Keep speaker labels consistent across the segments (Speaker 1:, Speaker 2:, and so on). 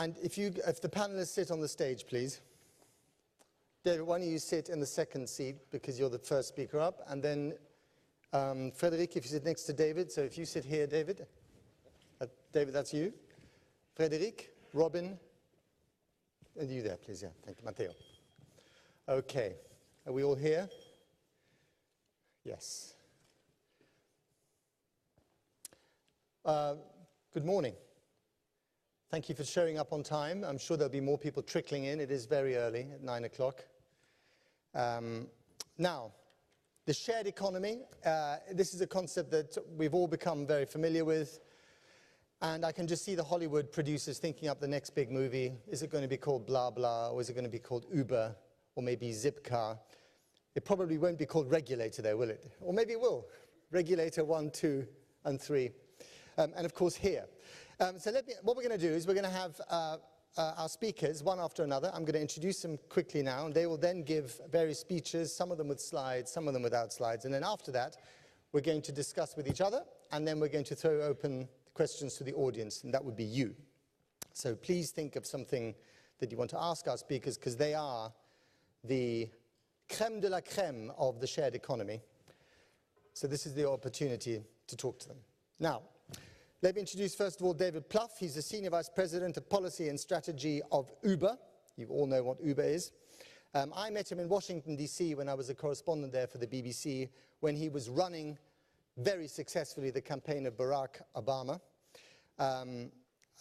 Speaker 1: And if the panelists sit on the stage, please. David, why don't you sit in the second seat because you're the first speaker up, and then Frederic, if you sit next to David, so if you sit here, David, David, that's you. Frederic, Robin, and you there, please, yeah, thank you, Matteo. Okay, are we all here? Yes. Good morning. Thank you for showing up on time. I'm sure there'll be more people trickling in. It is very early, at 9 o'clock. Now, the shared economy, this is a concept that we've all become very familiar with. And I can just see the Hollywood producers thinking up the next big movie. Is it going to be called Blah Blah, or is it going to be called Uber, or maybe Zipcar? It probably won't be called Regulator, though, will it? Or maybe it will. Regulator 1, 2, and 3. And of course, here. So what we're going to do is we're going to have our speakers, one after another. I'm going to introduce them quickly now, and they will then give various speeches, some of them with slides, some of them without slides. And then after that, we're going to discuss with each other, and then we're going to throw open questions to the audience, and that would be you. So please think of something that you want to ask our speakers, because they are the crème de la crème of the shared economy. So this is the opportunity to talk to them. Now, let me introduce first of all David Plouffe. He's the Senior Vice President of Policy and Strategy of Uber. You all know what Uber is. I met him in Washington, D.C. when I was a correspondent there for the BBC, when he was running very successfully the campaign of Barack Obama.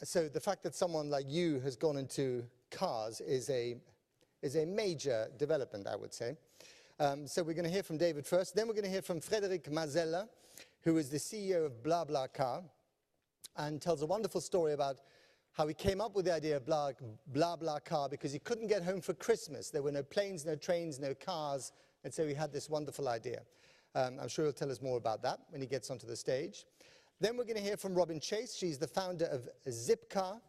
Speaker 1: So the fact that someone like you has gone into cars is a major development, I would say. So we're going to hear from David first. Then we're going to hear from Frédéric Mazella, who is the CEO of BlaBlaCar, and tells a wonderful story about how he came up with the idea of BlaBlaCar because he couldn't get home for Christmas. There were no planes, no trains, no cars, and so he had this wonderful idea. I'm sure he'll tell us more about that when he gets onto the stage. Then we're going to hear from Robin Chase. She's the founder of Zipcar.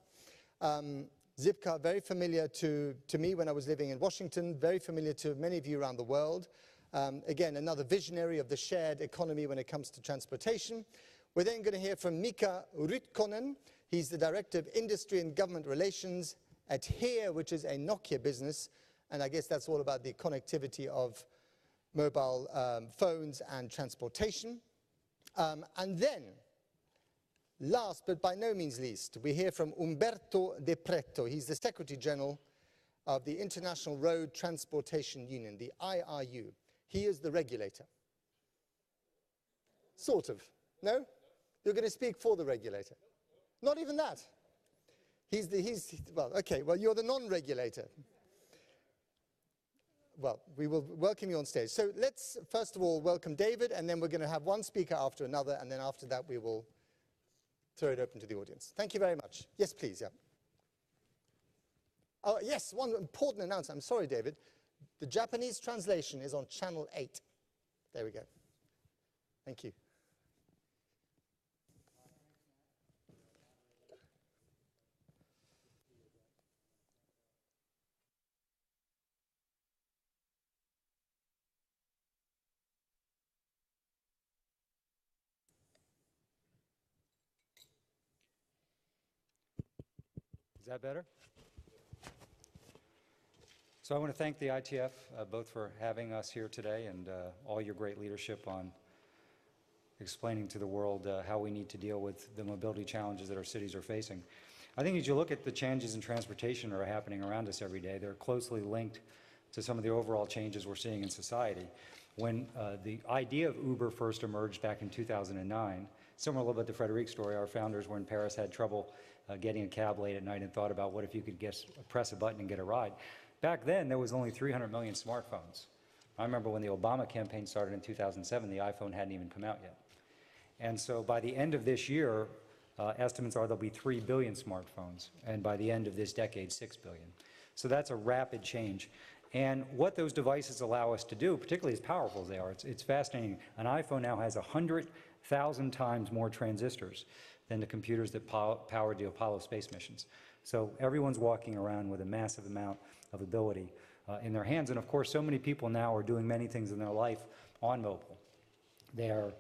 Speaker 1: Zipcar, very familiar to me when I was living in Washington, very familiar to many of you around the world. Again, another visionary of the shared economy when it comes to transportation. We're then going to hear from Mika Rytkonen. He's the Director of Industry and Government Relations at HERE, which is a Nokia business. And I guess that's all about the connectivity of mobile phones and transportation. And then, last but by no means least, we hear from Umberto De Pretto. He's the Secretary General of the International Road Transportation Union, the IRU. He is the regulator. Sort of. No? You're going to speak for the regulator. Not even that. Well, okay, well, you're the non-regulator. Well, we will welcome you on stage. So let's first of all welcome David, and then we're going to have one speaker after another, and then after that we will throw it open to the audience. Thank you very much. Yes, please, yeah. Oh, yes, one important announcement. I'm sorry, David. The Japanese translation is on channel 8. There we go. Thank you.
Speaker 2: Is that better? So I want to thank the ITF both for having us here today and all your great leadership on explaining to the world how we need to deal with the mobility challenges that our cities are facing. I think as you look at the changes in transportation that are happening around us every day, they're closely linked to some of the overall changes we're seeing in society. When the idea of Uber first emerged back in 2009, similar a little bit to Frédéric's story, our founders were in Paris, had trouble getting a cab late at night and thought about what if you could press a button and get a ride. Back then, there was only 300 million smartphones. I remember when the Obama campaign started in 2007, the iPhone hadn't even come out yet. And so by the end of this year, estimates are there'll be 3 billion smartphones, and by the end of this decade, 6 billion. So that's a rapid change. And what those devices allow us to do, particularly as powerful as they are, it's fascinating. An iPhone now has 100,000 times more transistors than the computers that powered the Apollo space missions. So everyone's walking around with a massive amount of ability in their hands. And of course, so many people now are doing many things in their life on mobile. They're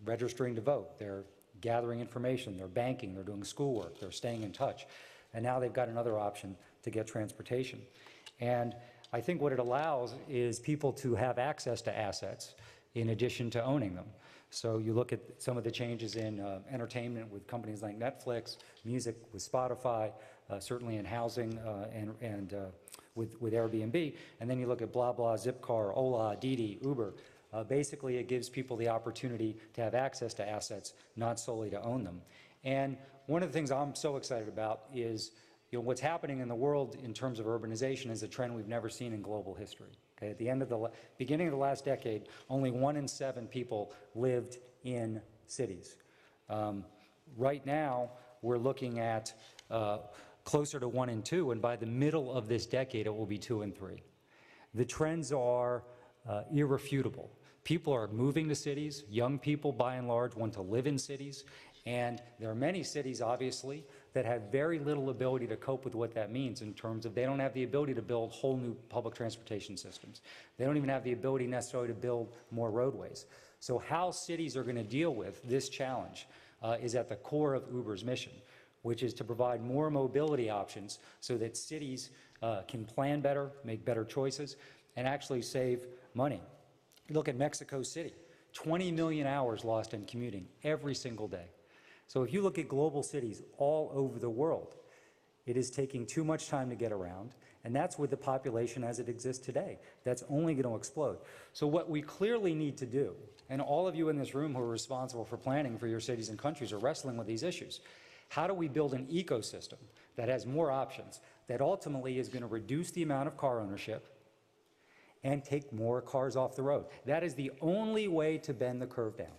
Speaker 2: registering to vote, they're gathering information, they're banking, they're doing schoolwork, they're staying in touch. and now they've got another option to get transportation. And I think what it allows is people to have access to assets in addition to owning them. So you look at some of the changes in entertainment with companies like Netflix, music with Spotify, certainly in housing and with Airbnb, and then you look at blah blah, Zipcar, Ola, Didi, Uber. Basically, it gives people the opportunity to have access to assets, not solely to own them. And one of the things I'm so excited about is what's happening in the world in terms of urbanization is a trend we've never seen in global history. Okay, at the end of the beginning of the last decade, only 1 in 7 people lived in cities. Right now, we're looking at closer to 1 in 2, and by the middle of this decade, it will be 2 in 3. The trends are irrefutable. People are moving to cities. Young people, by and large, want to live in cities. And there are many cities, obviously, that have very little ability to cope with what that means in terms of they don't have the ability to build whole new public transportation systems. They don't even have the ability necessarily to build more roadways. So how cities are going to deal with this challenge is at the core of Uber's mission, which is to provide more mobility options so that cities can plan better, make better choices, and actually save money. Look at Mexico City, 20 million hours lost in commuting every single day. So if you look at global cities all over the world, it is taking too much time to get around, and that's with the population as it exists today. That's only going to explode. So what we clearly need to do, and all of you in this room who are responsible for planning for your cities and countries are wrestling with these issues, how do we build an ecosystem that has more options, that ultimately is going to reduce the amount of car ownership and take more cars off the road? That is the only way to bend the curve down.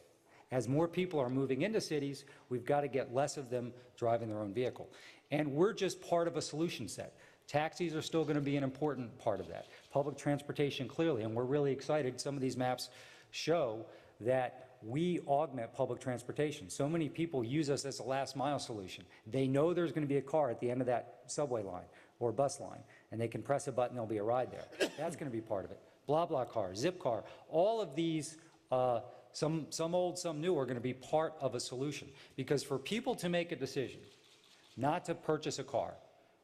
Speaker 2: As more people are moving into cities, we've got to get less of them driving their own vehicle. And we're just part of a solution set. Taxis are still going to be an important part of that. Public transportation, clearly, and we're really excited. Some of these maps show that we augment public transportation. So many people use us as a last mile solution. They know there's going to be a car at the end of that subway line or bus line, and they can press a button, there'll be a ride there. That's going to be part of it. Blah blah car, Zipcar, all of these some old, some new, are going to be part of a solution. Because for people to make a decision not to purchase a car,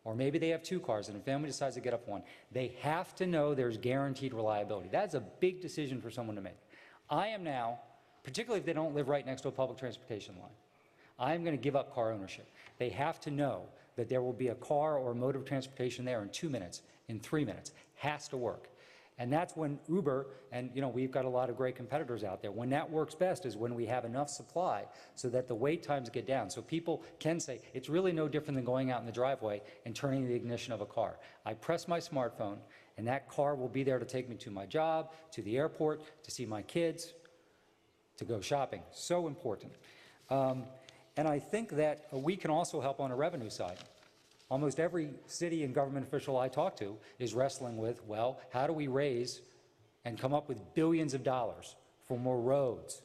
Speaker 2: or maybe they have 2 cars and a family decides to get up one, they have to know there's guaranteed reliability. That's a big decision for someone to make. I am now, particularly if they don't live right next to a public transportation line, I'm going to give up car ownership. They have to know that there will be a car or a mode of transportation there in 2 minutes, in 3 minutes. Has to work. And that's when Uber, and we've got a lot of great competitors out there, when that works best is when we have enough supply so that the wait times get down. So people can say, it's really no different than going out in the driveway and turning the ignition of a car. I press my smartphone, and that car will be there to take me to my job, to the airport, to see my kids, to go shopping. So important. And I think that we can also help on a revenue side. Almost every city and government official I talk to is wrestling with, well, how do we raise and come up with billions of dollars for more roads,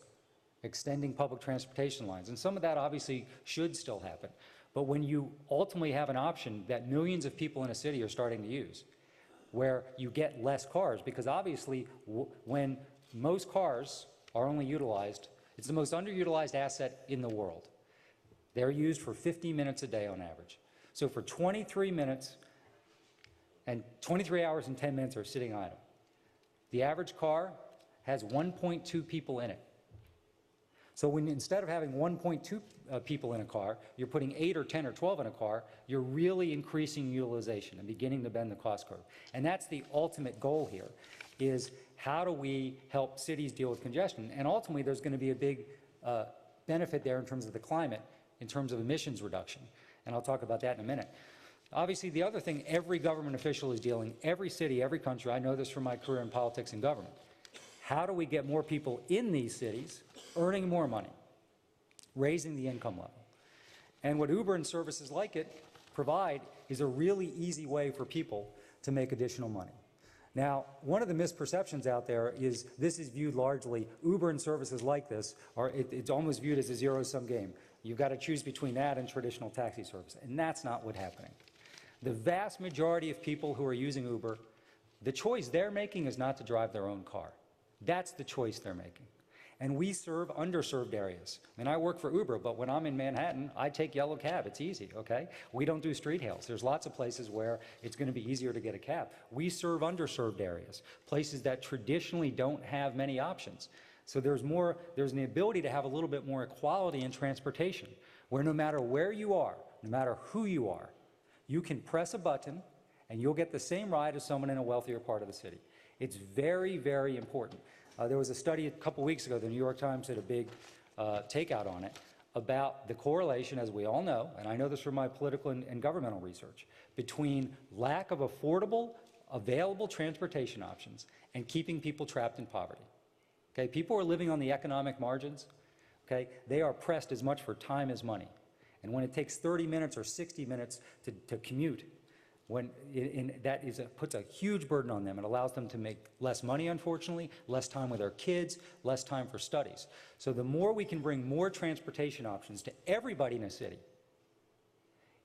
Speaker 2: extending public transportation lines? And some of that obviously should still happen. But when you ultimately have an option that millions of people in a city are starting to use, where you get less cars, because obviously when most cars are only utilized, it's the most underutilized asset in the world. They're used for 50 minutes a day on average. So for 23 minutes and 23 hours and 10 minutes are sitting idle. The average car has 1.2 people in it. So when instead of having 1.2 people in a car, you're putting 8 or 10 or 12 in a car, you're really increasing utilization and beginning to bend the cost curve. And that's the ultimate goal here, is how do we help cities deal with congestion? And ultimately, there's going to be a big benefit there in terms of the climate, in terms of emissions reduction. And I'll talk about that in a minute. Obviously, the other thing every government official is dealing, every city, every country, I know this from my career in politics and government. How do we get more people in these cities earning more money, raising the income level? And what Uber and services like it provide is a really easy way for people to make additional money. Now, one of the misperceptions out there is this is viewed largely, Uber and services like this, it's almost viewed as a zero-sum game. You've got to choose between that and traditional taxi service, and that's not what's happening. The vast majority of people who are using Uber, the choice they're making is not to drive their own car. That's the choice they're making. And we serve underserved areas. I mean, I work for Uber, but when I'm in Manhattan, I take yellow cab. It's easy, okay? We don't do street hails. There's lots of places where it's going to be easier to get a cab. We serve underserved areas, places that traditionally don't have many options. So there's an ability to have a little bit more equality in transportation, where no matter where you are, no matter who you are, you can press a button and you'll get the same ride as someone in a wealthier part of the city. It's very, very important. There was a study a couple weeks ago, the New York Times did a big takeout on it, about the correlation, as we all know, and I know this from my political and governmental research, between lack of affordable, available transportation options and keeping people trapped in poverty. Okay, people are living on the economic margins. Okay, they are pressed as much for time as money. And when it takes 30 minutes or 60 minutes to commute, puts a huge burden on them. It allows them to make less money, unfortunately, less time with their kids, less time for studies. So the more we can bring more transportation options to everybody in a city,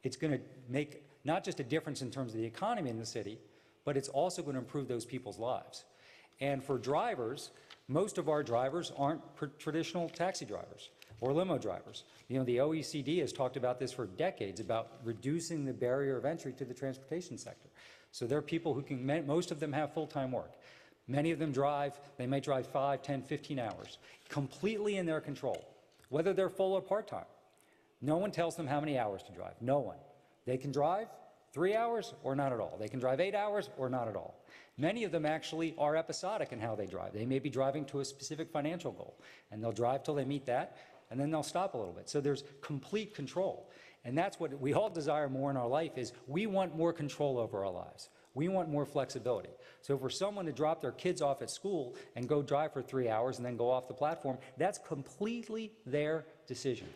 Speaker 2: it's going to make not just a difference in terms of the economy in the city, but it's also going to improve those people's lives. And for drivers, most of our drivers aren't traditional taxi drivers or limo drivers. You know, the OECD has talked about this for decades, about reducing the barrier of entry to the transportation sector. So there are people who can, most of them have full-time work. Many of them drive, they may drive 5, 10, 15 hours, completely in their control, whether they're full or part-time. No one tells them how many hours to drive, no one. They can drive 3 hours or not at all. They can drive 8 hours or not at all. Many of them actually are episodic in how they drive. They may be driving to a specific financial goal, and they'll drive till they meet that, and then they'll stop a little bit. So there's complete control. And that's what we all desire more in our life, is we want more control over our lives. We want more flexibility. So for someone to drop their kids off at school and go drive for 3 hours and then go off the platform, that's completely their decision.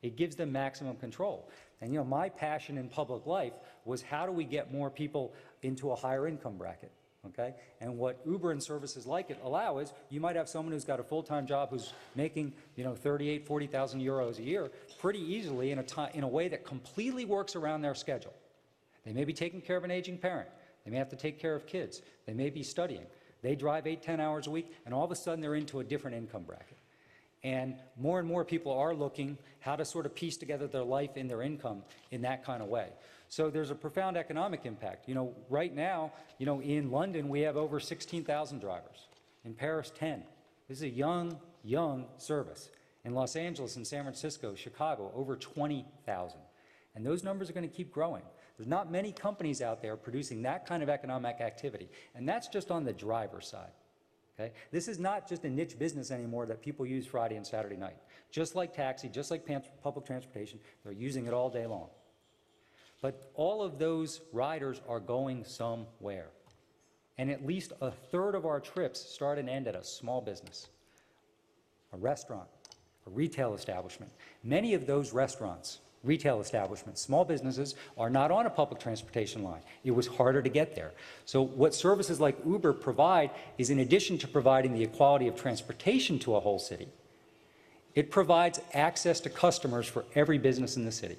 Speaker 2: It gives them maximum control. And you know, my passion in public life was, how do we get more people into a higher income bracket? Okay? And what Uber and services like it allow is, you might have someone who's got a full-time job who's making, you know, 38, 40,000 euros a year pretty easily in a way that completely works around their schedule. They may be taking care of an aging parent. They may have to take care of kids. They may be studying. They drive 8, 10 hours a week, and all of a sudden they're into a different income bracket. And more people are looking how to sort of piece together their life and their income in that kind of way. So there's a profound economic impact. You know, right now, you know, in London we have over 16,000 drivers. In Paris, 10. This is a young service. In Los Angeles and San Francisco, Chicago, over 20,000. And those numbers are going to keep growing. There's not many companies out there producing that kind of economic activity. And that's just on the driver side. Okay? This is not just a niche business anymore that people use Friday and Saturday night. Just like taxi, just like public transportation, they're using it all day long. But all of those riders are going somewhere. And at least a third of our trips start and end at a small business, a restaurant, a retail establishment. Many of those restaurants, retail establishments, small businesses are not on a public transportation line. It was harder to get there. So what services like Uber provide is, in addition to providing the equality of transportation to a whole city, it provides access to customers for every business in the city,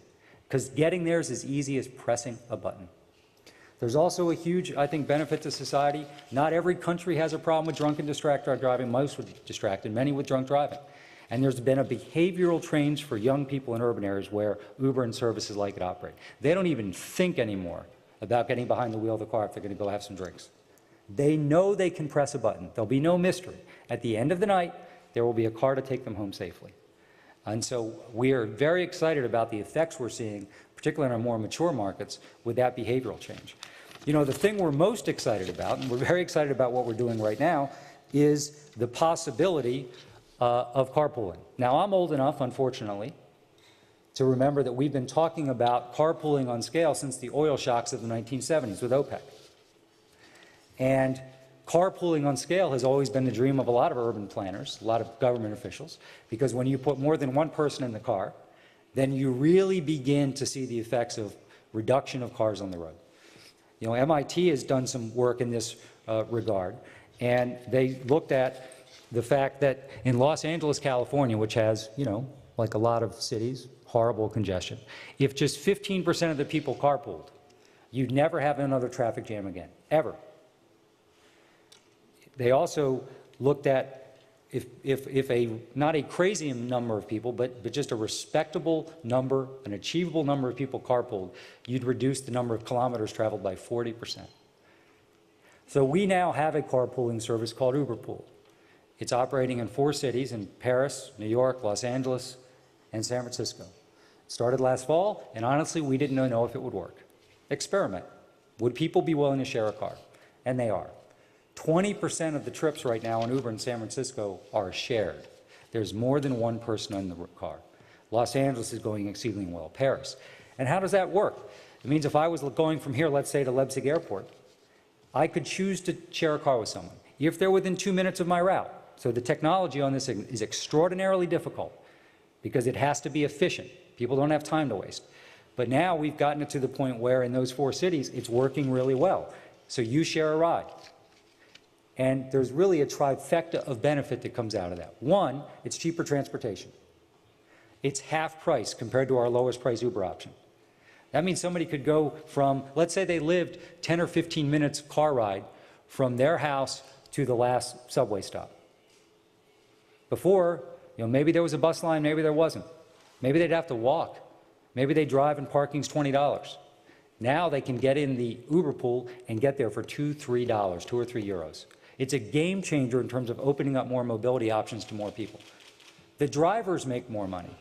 Speaker 2: because getting there is as easy as pressing a button. There's also a huge, I think, benefit to society. Not every country has a problem with drunk and distracted driving. Most with distracted, many with drunk driving. And there's been a behavioral change for young people in urban areas where Uber and services like it operate. They don't even think anymore about getting behind the wheel of the car if they're going to go have some drinks. They know they can press a button. There'll be no mystery. At the end of the night, there will be a car to take them home safely. And so we are very excited about the effects we're seeing, particularly in our more mature markets, with that behavioral change. You know, the thing we're most excited about, and we're very excited about what we're doing right now, is the possibility of carpooling. Now, I'm old enough, unfortunately, to remember that we've been talking about carpooling on scale since the oil shocks of the 1970s with OPEC. And carpooling on scale has always been the dream of a lot of urban planners, a lot of government officials, because when you put more than one person in the car, then you really begin to see the effects of reduction of cars on the road. You know, MIT has done some work in this regard, and they looked at the fact that in Los Angeles, California, which has, you know, like a lot of cities, horrible congestion, if just 15% of the people carpooled, you'd never have another traffic jam again, ever. They also looked at if not a crazy number of people, but just a respectable number, an achievable number of people carpooled, you'd reduce the number of kilometers traveled by 40%. So we now have a carpooling service called UberPool. It's operating in 4 cities in Paris, New York, Los Angeles, and San Francisco. It started last fall, and honestly, we didn't know if it would work. Experiment. Would people be willing to share a car? And they are. 20% of the trips right now on Uber in San Francisco are shared. There's more than one person in the car. Los Angeles is going exceedingly well, Paris. And how does that work? It means if I was going from here, let's say, to Leipzig airport, I could choose to share a car with someone if they're within 2 minutes of my route. So the technology on this is extraordinarily difficult because it has to be efficient. People don't have time to waste. But now we've gotten it to the point where in those 4 cities, it's working really well. So you share a ride. And there's really a trifecta of benefit that comes out of that. One, it's cheaper transportation. It's half price compared to our lowest price Uber option. That means somebody could go from, let's say they lived 10 or 15 minutes car ride from their house to the last subway stop. Before, maybe there was a bus line, maybe there wasn't. Maybe they'd have to walk. Maybe they drive and parking's $20. Now they can get in the Uber pool and get there for $2, $3, €2 or €3. It's a game changer in terms of opening up more mobility options to more people. The drivers make more money.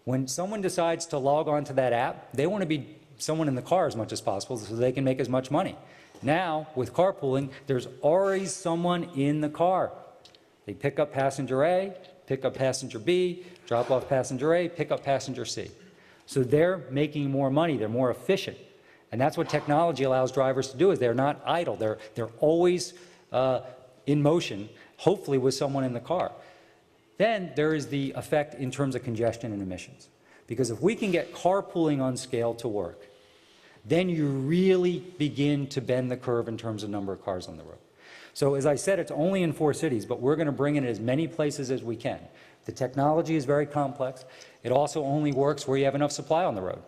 Speaker 2: When someone decides to log on to that app, they want to be someone in the car as much as possible so they can make as much money. Now, with carpooling, there's always someone in the car. They pick up passenger A, pick up passenger B, drop off passenger A, pick up passenger C. So they're making more money, they're more efficient. And that's what technology allows drivers to do, is they're not idle, they're always in motion, hopefully with someone in the car. Then there is the effect in terms of congestion and emissions. Because if we can get carpooling on scale to work, then you really begin to bend the curve in terms of number of cars on the road. So as I said, it's only in 4 cities, but we're going to bring it in as many places as we can. The technology is very complex. It also only works where you have enough supply on the road,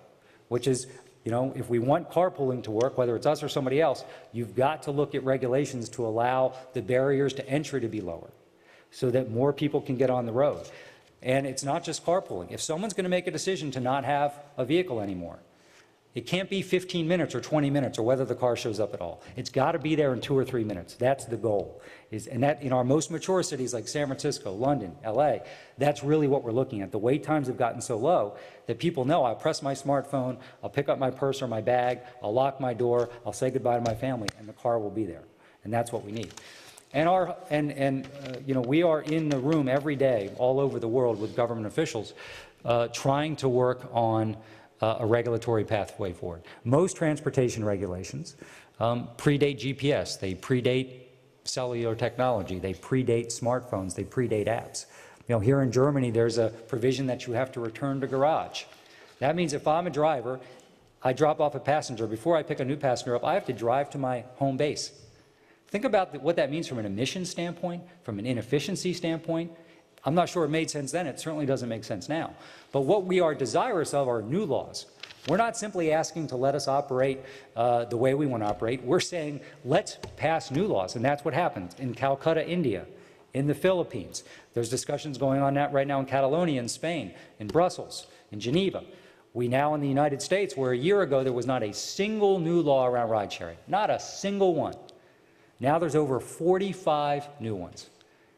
Speaker 2: which is, if we want carpooling to work, whether it's us or somebody else, you've got to look at regulations to allow the barriers to entry to be lower so that more people can get on the road. And it's not just carpooling. If someone's going to make a decision to not have a vehicle anymore, it can't be 15 minutes or 20 minutes or whether the car shows up at all. It's got to be there in 2 or 3 minutes. That's the goal. And that in our most mature cities like San Francisco, London, LA, that's really what we're looking at. The wait times have gotten so low that people know I'll press my smartphone, I'll pick up my purse or my bag, I'll lock my door, I'll say goodbye to my family, and the car will be there. And that's what we need. And we are in the room every day all over the world with government officials trying to work on a regulatory pathway forward. Most transportation regulations predate GPS. They predate cellular technology. They predate smartphones. They predate apps. Here in Germany, there's a provision that you have to return to garage. That means if I'm a driver, I drop off a passenger. Before I pick a new passenger up, I have to drive to my home base. Think about what that means from an emissions standpoint, from an inefficiency standpoint. I'm not sure it made sense then. It certainly doesn't make sense now. But what we are desirous of are new laws. We're not simply asking to let us operate the way we want to operate. We're saying, let's pass new laws. And that's what happens in Calcutta, India, in the Philippines. There's discussions going on that right now in Catalonia, in Spain, in Brussels, in Geneva. We now in the United States, where a year ago there was not a single new law around ride sharing, not a single one. Now there's over 45 new ones.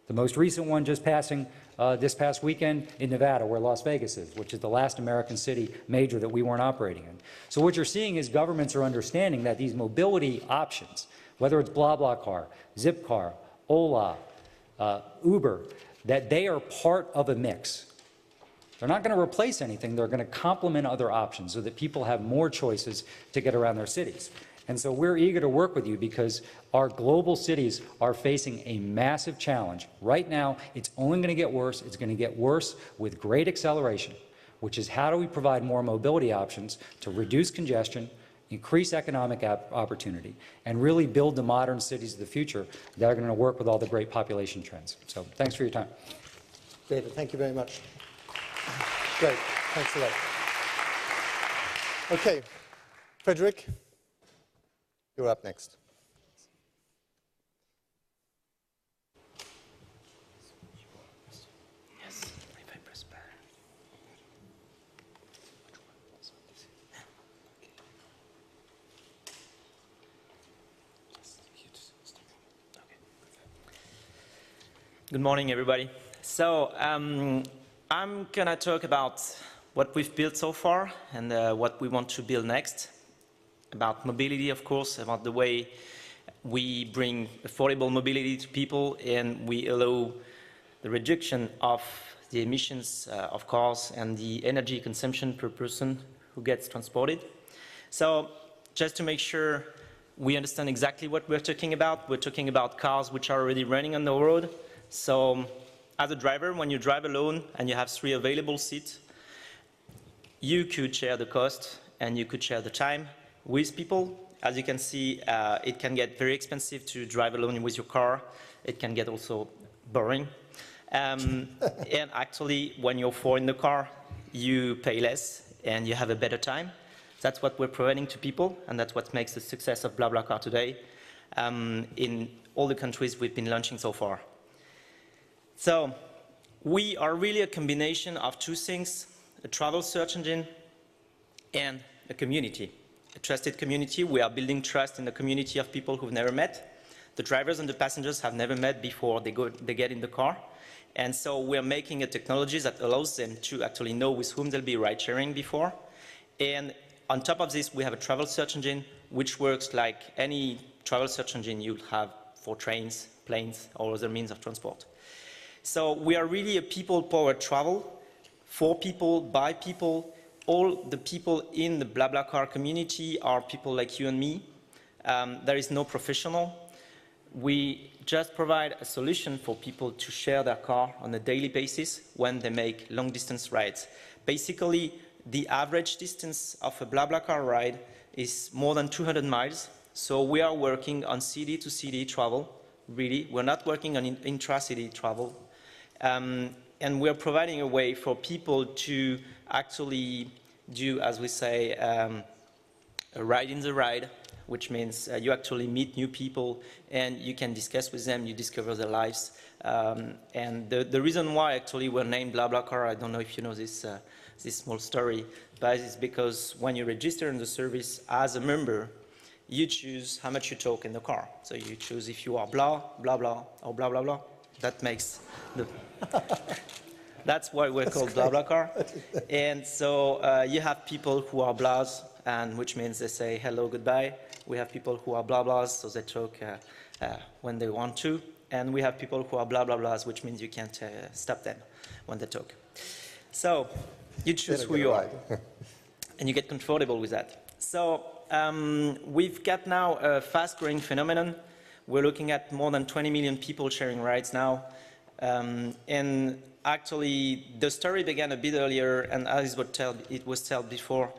Speaker 2: The most recent one just passing this past weekend in Nevada, where Las Vegas is, which is the last American city major that we weren't operating in. So what you're seeing is governments are understanding that these mobility options, whether it's BlaBlaCar, Zipcar, Ola, Uber, that they are part of a mix. They're not going to replace anything. They're going to complement other options so that people have more choices to get around their cities. And so we're eager to work with you because our global cities are facing a massive challenge. Right now, it's only going to get worse. It's going to get worse with great acceleration, which is how do we provide more mobility options to reduce congestion, increase economic opportunity, and really build the modern cities of the future that are going to work with all the great population trends. So thanks for your time.
Speaker 1: David, thank you very much. Great. Thanks a lot. Okay. Frederick, you're up next.
Speaker 3: Good morning, everybody. So I'm gonna talk about what we've built so far and what we want to build next. About mobility, of course, about the way we bring affordable mobility to people and we allow the reduction of the emissions of cars and the energy consumption per person who gets transported. So just to make sure we understand exactly what we're talking about cars which are already running on the road. So as a driver, when you drive alone and you have 3 available seats, you could share the cost and you could share the time with people. As you can see, it can get very expensive to drive alone with your car. It can get also boring. And actually, when you're 4 in the car, you pay less and you have a better time. That's what we're providing to people, and that's what makes the success of BlaBlaCar today in all the countries we've been launching so far. So we are really a combination of 2 things, a travel search engine and a community, a trusted community. We are building trust in the community of people who've never met. The drivers and the passengers have never met before they get in the car. And so we're making a technology that allows them to actually know with whom they'll be ride-sharing before. And on top of this, we have a travel search engine, which works like any travel search engine you'd have for trains, planes, or other means of transport. So we are really a people-powered travel, for people, by people. All the people in the BlaBlaCar community are people like you and me. There is no professional. We just provide a solution for people to share their car on a daily basis when they make long-distance rides. Basically, the average distance of a BlaBlaCar ride is more than 200 miles. So we are working on city-to-city travel, really. We're not working on intra-city travel. And we're providing a way for people to actually do, as we say, a ride in the ride, which means you actually meet new people and you can discuss with them, you discover their lives. And the reason why actually we're named BlaBlaCar, I don't know if you know this small story, but it's because when you register in the service as a member, you choose how much you talk in the car. So you choose if you are blah, blah, blah, or blah, blah, blah. That makes the... That's why we're called BlaBlaCar. And so you have people who are blahs, and which means they say hello, goodbye. We have people who are blah blahs, so they talk when they want to. And we have people who are blah blah blahs, which means you can't stop them when they talk. So you choose who you are, and you get comfortable with that. So we've got now a fast-growing phenomenon. We're looking at more than 20 million people sharing rides now. And actually, the story began a bit earlier, and as it was told before,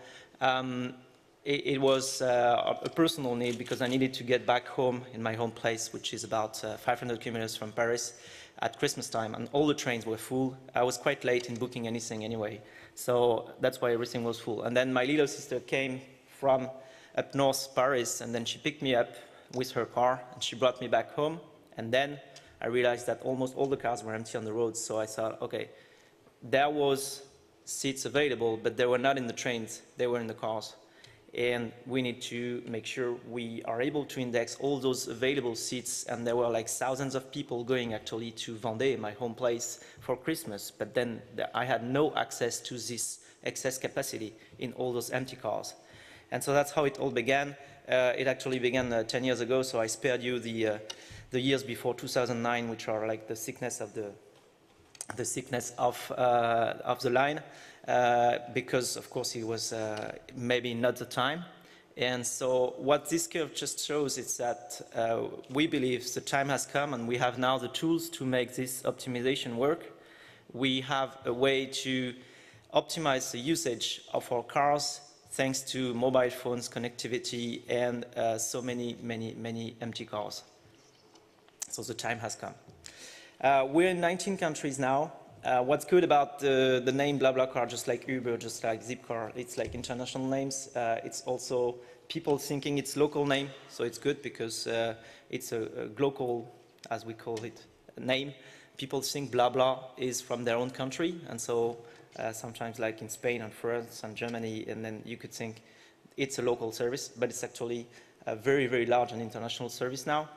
Speaker 3: it was a personal need because I needed to get back home in my home place, which is about 500 kilometers from Paris, at Christmas time, and all the trains were full. I was quite late in booking anything anyway, so that's why everything was full. And then my little sister came from up north Paris, and then she picked me up with her car, and she brought me back home, and then I realized that almost all the cars were empty on the road, so I thought, okay, there was seats available, but they were not in the trains, they were in the cars. And we need to make sure we are able to index all those available seats, and there were like thousands of people going actually to Vendée, my home place, for Christmas, but then I had no access to this excess capacity in all those empty cars. And so that's how it all began. It actually began 10 years ago, so I spared you the years before 2009, which are like the sickness of the line, because of course it was maybe not the time. And so what this curve just shows is that we believe the time has come, and we have now the tools to make this optimization work. We have a way to optimize the usage of our cars thanks to mobile phones, connectivity, and so many empty cars. So the time has come. We're in 19 countries now. What's good about the name BlaBlaCar, just like Uber, just like Zipcar, it's like international names. It's also people thinking it's local name, so it's good because it's a local, as we call it, name. People think BlaBla is from their own country, and so sometimes like in Spain and France and Germany, and then you could think it's a local service, but it's actually a very, very large and international service now.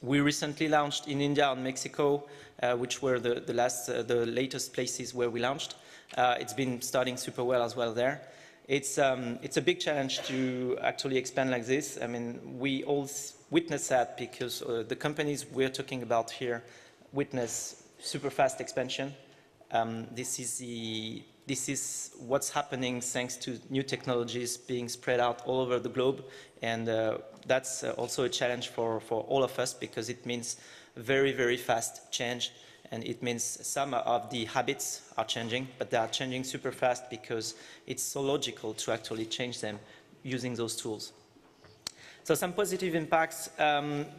Speaker 3: We recently launched in India and Mexico, which were the latest places where we launched. It's been starting super well as well there. It's a big challenge to actually expand like this. I mean, we all witness that because the companies we're talking about here witness super fast expansion. This is what's happening thanks to new technologies being spread out all over the globe, and that's also a challenge for all of us because it means very, very fast change, and it means some of the habits are changing, but they are changing super fast because it's so logical to actually change them using those tools. So some positive impacts.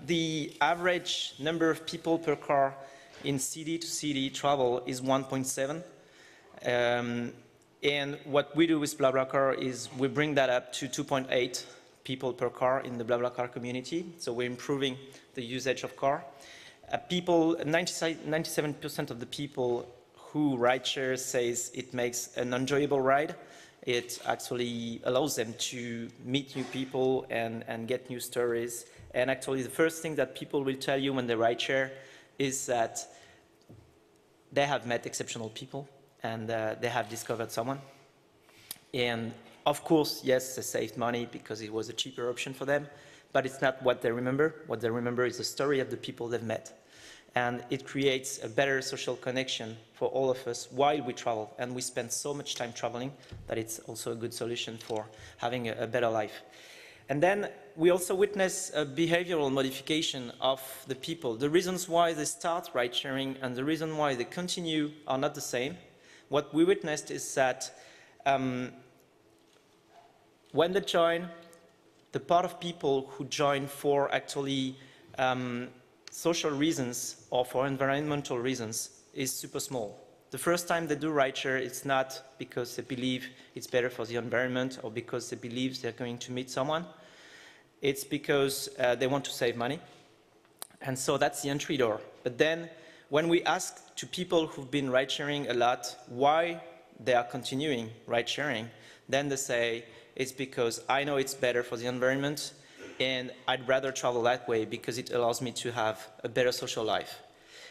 Speaker 3: The average number of people per car in city to city travel is 1.7. And what we do with BlaBlaCar is we bring that up to 2.8 people per car in the BlaBlaCar community. So we're improving the usage of car. 97% of the people who ride share says it makes an enjoyable ride. It actually allows them to meet new people and get new stories. And actually the first thing that people will tell you when they ride share is that they have met exceptional people and they have discovered someone. And of course, yes, they saved money because it was a cheaper option for them, but it's not what they remember. What they remember is the story of the people they've met. And it creates a better social connection for all of us while we travel. And we spend so much time traveling that it's also a good solution for having a better life. And then we also witness a behavioral modification of the people. The reasons why they start ride sharing and the reason why they continue are not the same. What we witnessed is that when they join, the part of people who join for actually social reasons or for environmental reasons is super small. The first time they do rideshare, it's not because they believe it's better for the environment or because they believe they're going to meet someone. It's because they want to save money. And so that's the entry door. But then when we ask to people who've been ride-sharing a lot why they are continuing ride-sharing, then they say, it's because I know it's better for the environment and I'd rather travel that way because it allows me to have a better social life.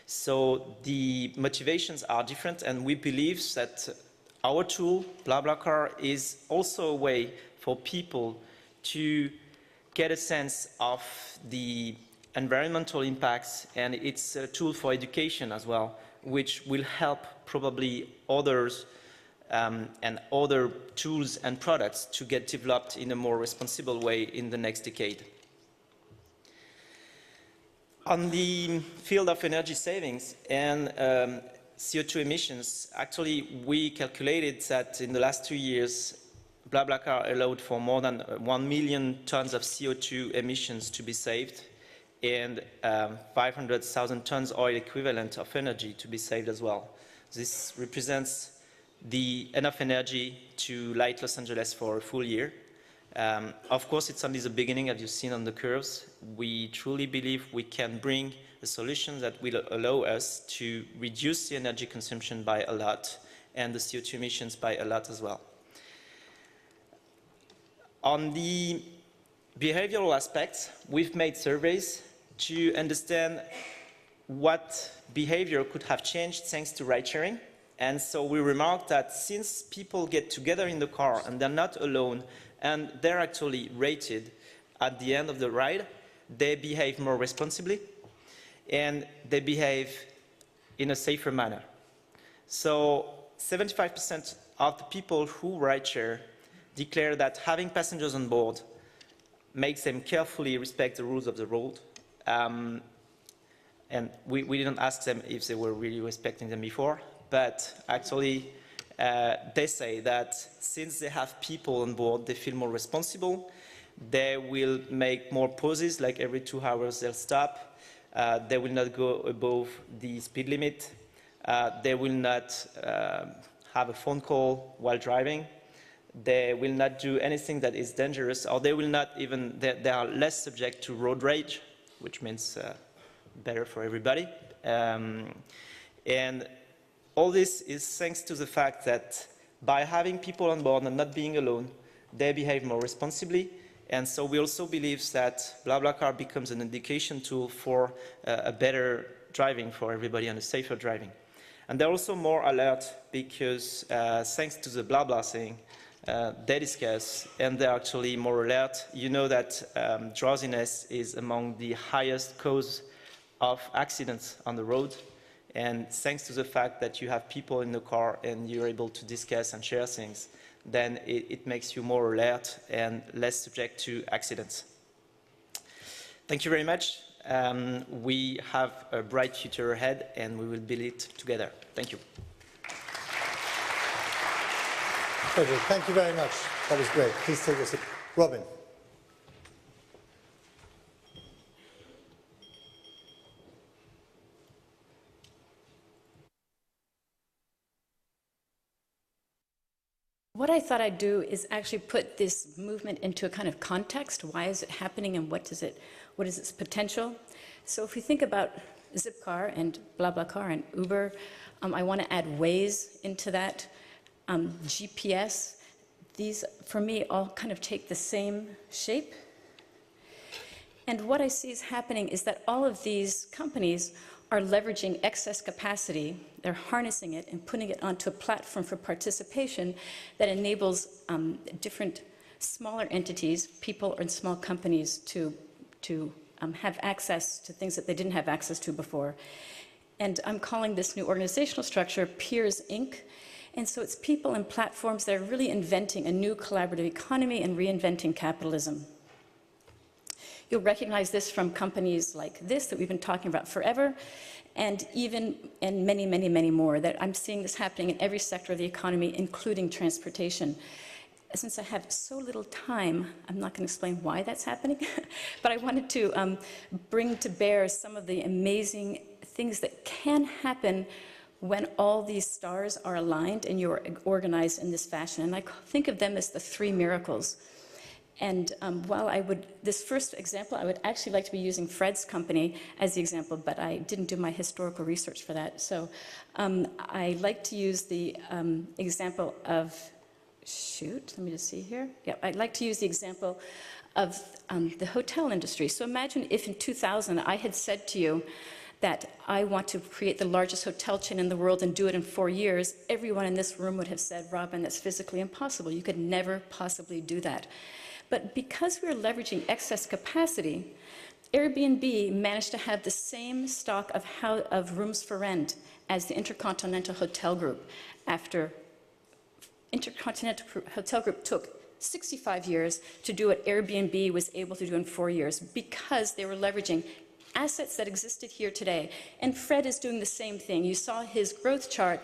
Speaker 3: So the motivations are different, and we believe that our tool, BlaBlaCar, is also a way for people to get a sense of the environmental impacts, and it's a tool for education as well, which will help probably others and other tools and products to get developed in a more responsible way in the next decade. On the field of energy savings and CO2 emissions, actually we calculated that in the last 2 years, BlaBlaCar allowed for more than 1 million tons of CO2 emissions to be saved and 500,000 tons oil equivalent of energy to be saved as well. This represents enough energy to light Los Angeles for a full year. Of course, it's only the beginning, as you've seen on the curves. We truly believe we can bring a solution that will allow us to reduce the energy consumption by a lot and the CO2 emissions by a lot as well. On the behavioral aspects, we've made surveys to understand what behavior could have changed thanks to ride-sharing. And so we remarked that since people get together in the car and they're not alone and they're actually rated at the end of the ride, they behave more responsibly and they behave in a safer manner. So 75% of the people who ride-share declare that having passengers on board makes them carefully respect the rules of the road. And we didn't ask them if they were really respecting them before. But actually, they say that since they have people on board, they feel more responsible. They will make more pauses, like every 2 hours they'll stop. They will not go above the speed limit. They will not have a phone call while driving. They will not do anything that is dangerous, or they will not even, they are less subject to road rage, which means better for everybody. And all this is thanks to the fact that by having people on board and not being alone, they behave more responsibly And so we also believe that BlaBlaCar becomes an indication tool for a better driving for everybody and a safer driving. And they're also more alert because thanks to the BlaBla thing, they discuss and they're actually more alert. You know that drowsiness is among the highest cause of accidents on the road. And thanks to the fact that you have people in the car and you're able to discuss and share things, then it makes you more alert and less subject to accidents. Thank you very much. We have a bright future ahead and we will build it together. Thank you.
Speaker 1: Frederick, thank you very much. That was great. Please take a seat. Robin.
Speaker 4: What I thought I'd do is actually put this movement into a kind of context. Why is it happening and what is its potential? So if we think about Zipcar and BlaBlaCar and Uber, I want to add Waze into that, GPS. These, for me, all kind of take the same shape. And what I see is happening is that all of these companies are leveraging excess capacity. They're harnessing it and putting it onto a platform for participation that enables different smaller entities, people and small companies to have access to things that they didn't have access to before. And I'm calling this new organizational structure Peers Inc. And so it's people and platforms that are really inventing a new collaborative economy and reinventing capitalism. You'll recognize this from companies like this that we've been talking about forever, and even in many, many, many more. That I'm seeing this happening in every sector of the economy, including transportation. Since I have so little time, I'm not going to explain why that's happening, but I wanted to bring to bear some of the amazing things that can happen when all these stars are aligned and you're organized in this fashion. And I think of them as the three miracles. And while this first example, I would actually like to be using Fred's company as the example, but I didn't do my historical research for that. So I like to use the example of, let me just see here. Yeah, I'd like to use the example of the hotel industry. So imagine if in 2000 I had said to you that I want to create the largest hotel chain in the world and do it in 4 years. Everyone in this room would have said, Robin, that's physically impossible. You could never possibly do that. But because we're leveraging excess capacity, Airbnb managed to have the same stock of rooms for rent as the Intercontinental Hotel Group. After Intercontinental Hotel Group took 65 years to do what Airbnb was able to do in 4 years because they were leveraging assets that existed here today. And Fred is doing the same thing. You saw his growth chart,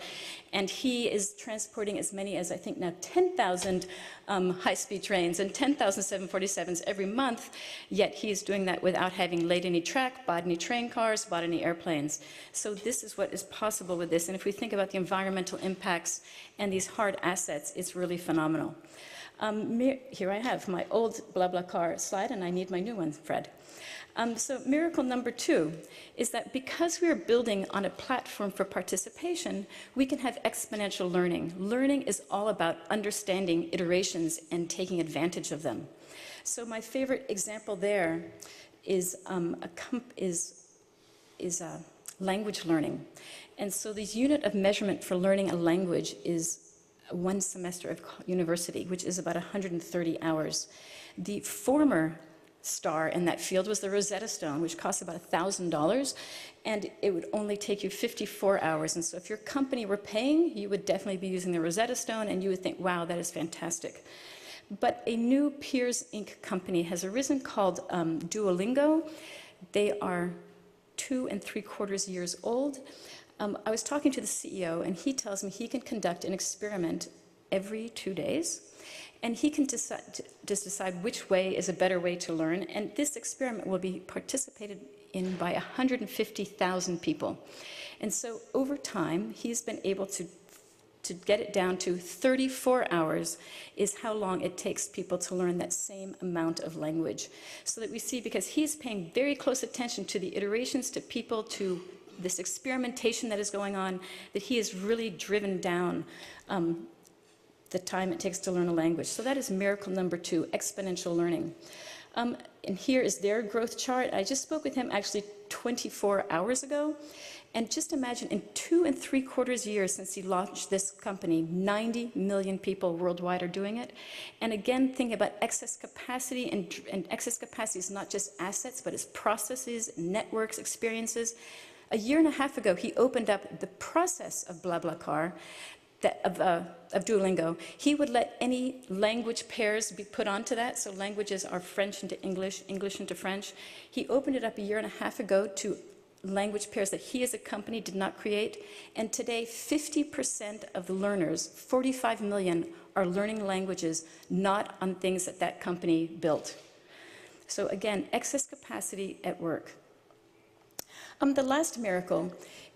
Speaker 4: and he is transporting as many as, I think now, 10,000 high-speed trains and 10,000 747s every month, yet he's doing that without having laid any track, bought any train cars, bought any airplanes. So this is what is possible with this. And if we think about the environmental impacts and these hard assets, it's really phenomenal. Here I have my old BlaBlaCar slide, and I need my new one, Fred. So miracle number 2 is that because we are building on a platform for participation, we can have exponential learning. Learning is all about understanding iterations and taking advantage of them. So my favorite example there is language learning. And so the unit of measurement for learning a language is 1 semester of university, which is about 130 hours. The former star in that field was the Rosetta Stone, which costs about $1,000, and it would only take you 54 hours. And so if your company were paying, you would definitely be using the Rosetta Stone, and you would think, wow, that is fantastic. But a new Peers Inc. company has arisen called Duolingo. They are 2 3/4 years old. I was talking to the CEO, and he tells me he can conduct an experiment every 2 days. And he can decide which way is a better way to learn. And this experiment will be participated in by 150,000 people. And so over time, he's been able to get it down to 34 hours is how long it takes people to learn that same amount of language. So that we see, because he's paying very close attention to the iterations, to people, to this experimentation that is going on, that he has really driven down the time it takes to learn a language. So that is miracle number 2, exponential learning. And here is their growth chart. I just spoke with him actually 24 hours ago. And just imagine, in 2 3/4 years since he launched this company, 90 million people worldwide are doing it. And again, think about excess capacity, and excess capacity is not just assets, but it's processes, networks, experiences. A year and a half ago, he opened up the process of BlaBlaCar, of Duolingo. He would let any language pairs be put onto that. So languages are French into English, English into French. He opened it up a year and a half ago to language pairs that he as a company did not create. And today, 50% of the learners, 45 million, are learning languages not on things that that company built. So again, excess capacity at work. The last miracle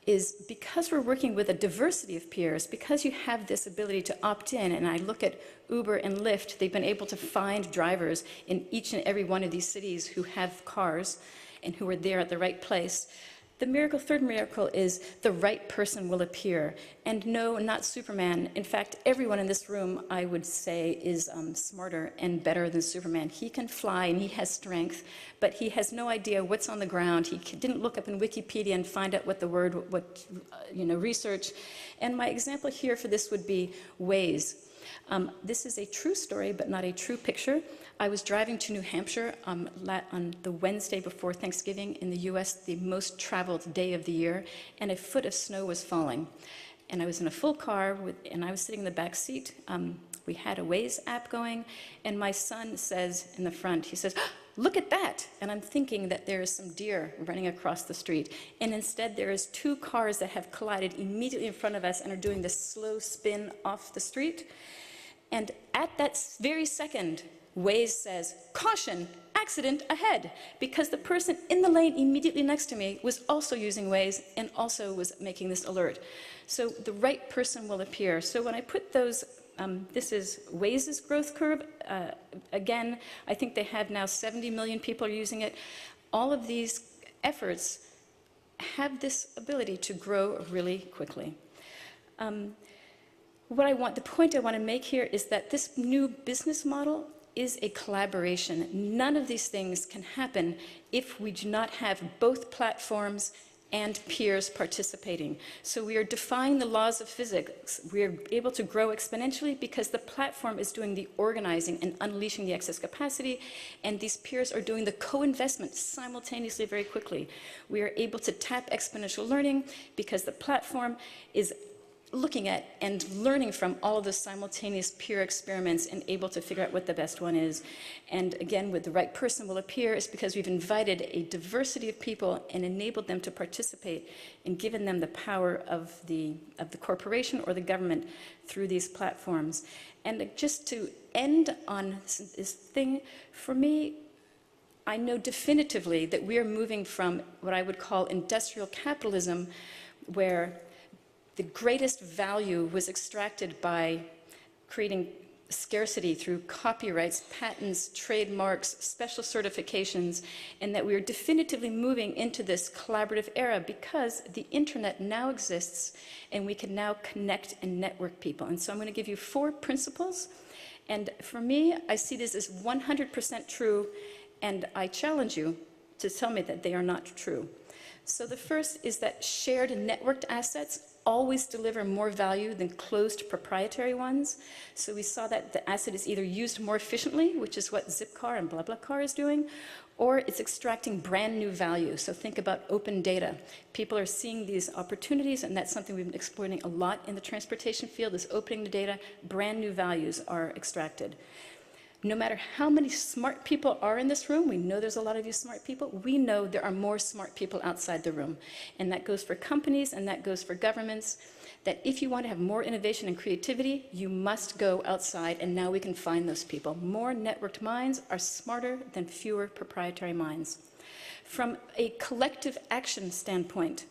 Speaker 4: is because we're working with a diversity of peers, because you have this ability to opt in, and I look at Uber and Lyft, they've been able to find drivers in each and every one of these cities who have cars and who are there at the right place. The third miracle is the right person will appear. And no, not Superman. In fact, everyone in this room, I would say, is smarter and better than Superman. He can fly and he has strength, but he has no idea what's on the ground. He didn't look up in Wikipedia and find out research. And my example here for this would be Waze. This is a true story, but not a true picture. I was driving to New Hampshire on the Wednesday before Thanksgiving in the US, the most traveled day of the year, and a foot of snow was falling. And I was in a full car, and I was sitting in the back seat. We had a Waze app going, and my son says in the front, he says, "Look at that!" And I'm thinking that there is some deer running across the street. And instead, there is 2 cars that have collided immediately in front of us and are doing this slow spin off the street. And at that very second, Waze says, "Caution, accident ahead," because the person in the lane immediately next to me was also using Waze and also was making this alert. So the right person will appear. So when I put those, this is Waze's growth curve. Again, I think they have now 70 million people are using it. All of these efforts have this ability to grow really quickly. The point I want to make here is that this new business model is a collaboration. None of these things can happen if we do not have both platforms and peers participating. So we are defying the laws of physics. We are able to grow exponentially because the platform is doing the organizing and unleashing the excess capacity, and these peers are doing the co-investment simultaneously very quickly. We are able to tap exponential learning because the platform is looking at and learning from all of the simultaneous peer experiments and able to figure out what the best one is. And again, with the right person will appear is because we've invited a diversity of people and enabled them to participate and given them the power of the corporation or the government through these platforms. And just to end on this thing, for me, I know definitively that we are moving from what I would call industrial capitalism, where the greatest value was extracted by creating scarcity through copyrights, patents, trademarks, special certifications, and that we are definitively moving into this collaborative era because the internet now exists and we can now connect and network people. And so I'm going to give you 4 principles. And for me, I see this as 100% true, and I challenge you to tell me that they are not true. So the first is that shared networked assets always deliver more value than closed proprietary ones. So we saw that the asset is either used more efficiently, which is what Zipcar and BlaBlaCar is doing, or it's extracting brand new value. So think about open data. People are seeing these opportunities, and that's something we've been exploring a lot in the transportation field, is opening the data, brand new values are extracted. No matter how many smart people are in this room, we know there's a lot of you smart people, we know there are more smart people outside the room. And that goes for companies and that goes for governments, that if you want to have more innovation and creativity, you must go outside, and now we can find those people. More networked minds are smarter than fewer proprietary minds. From a collective action standpoint,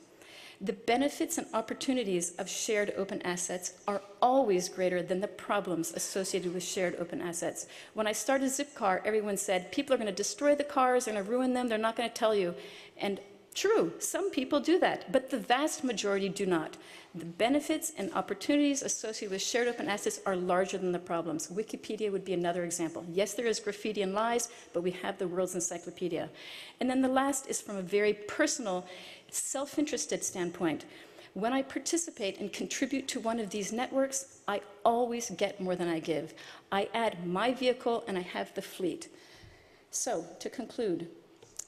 Speaker 4: the benefits and opportunities of shared open assets are always greater than the problems associated with shared open assets. When I started Zipcar, everyone said, people are going to destroy the cars, they're going to ruin them, they're not going to tell you. And True, some people do that, but the vast majority do not. The benefits and opportunities associated with shared open assets are larger than the problems. Wikipedia would be another example. Yes, there is graffiti and lies, but we have the world's encyclopedia. And then the last is from a very personal, self-interested standpoint. When I participate and contribute to one of these networks, I always get more than I give. I add my vehicle and I have the fleet. So, to conclude,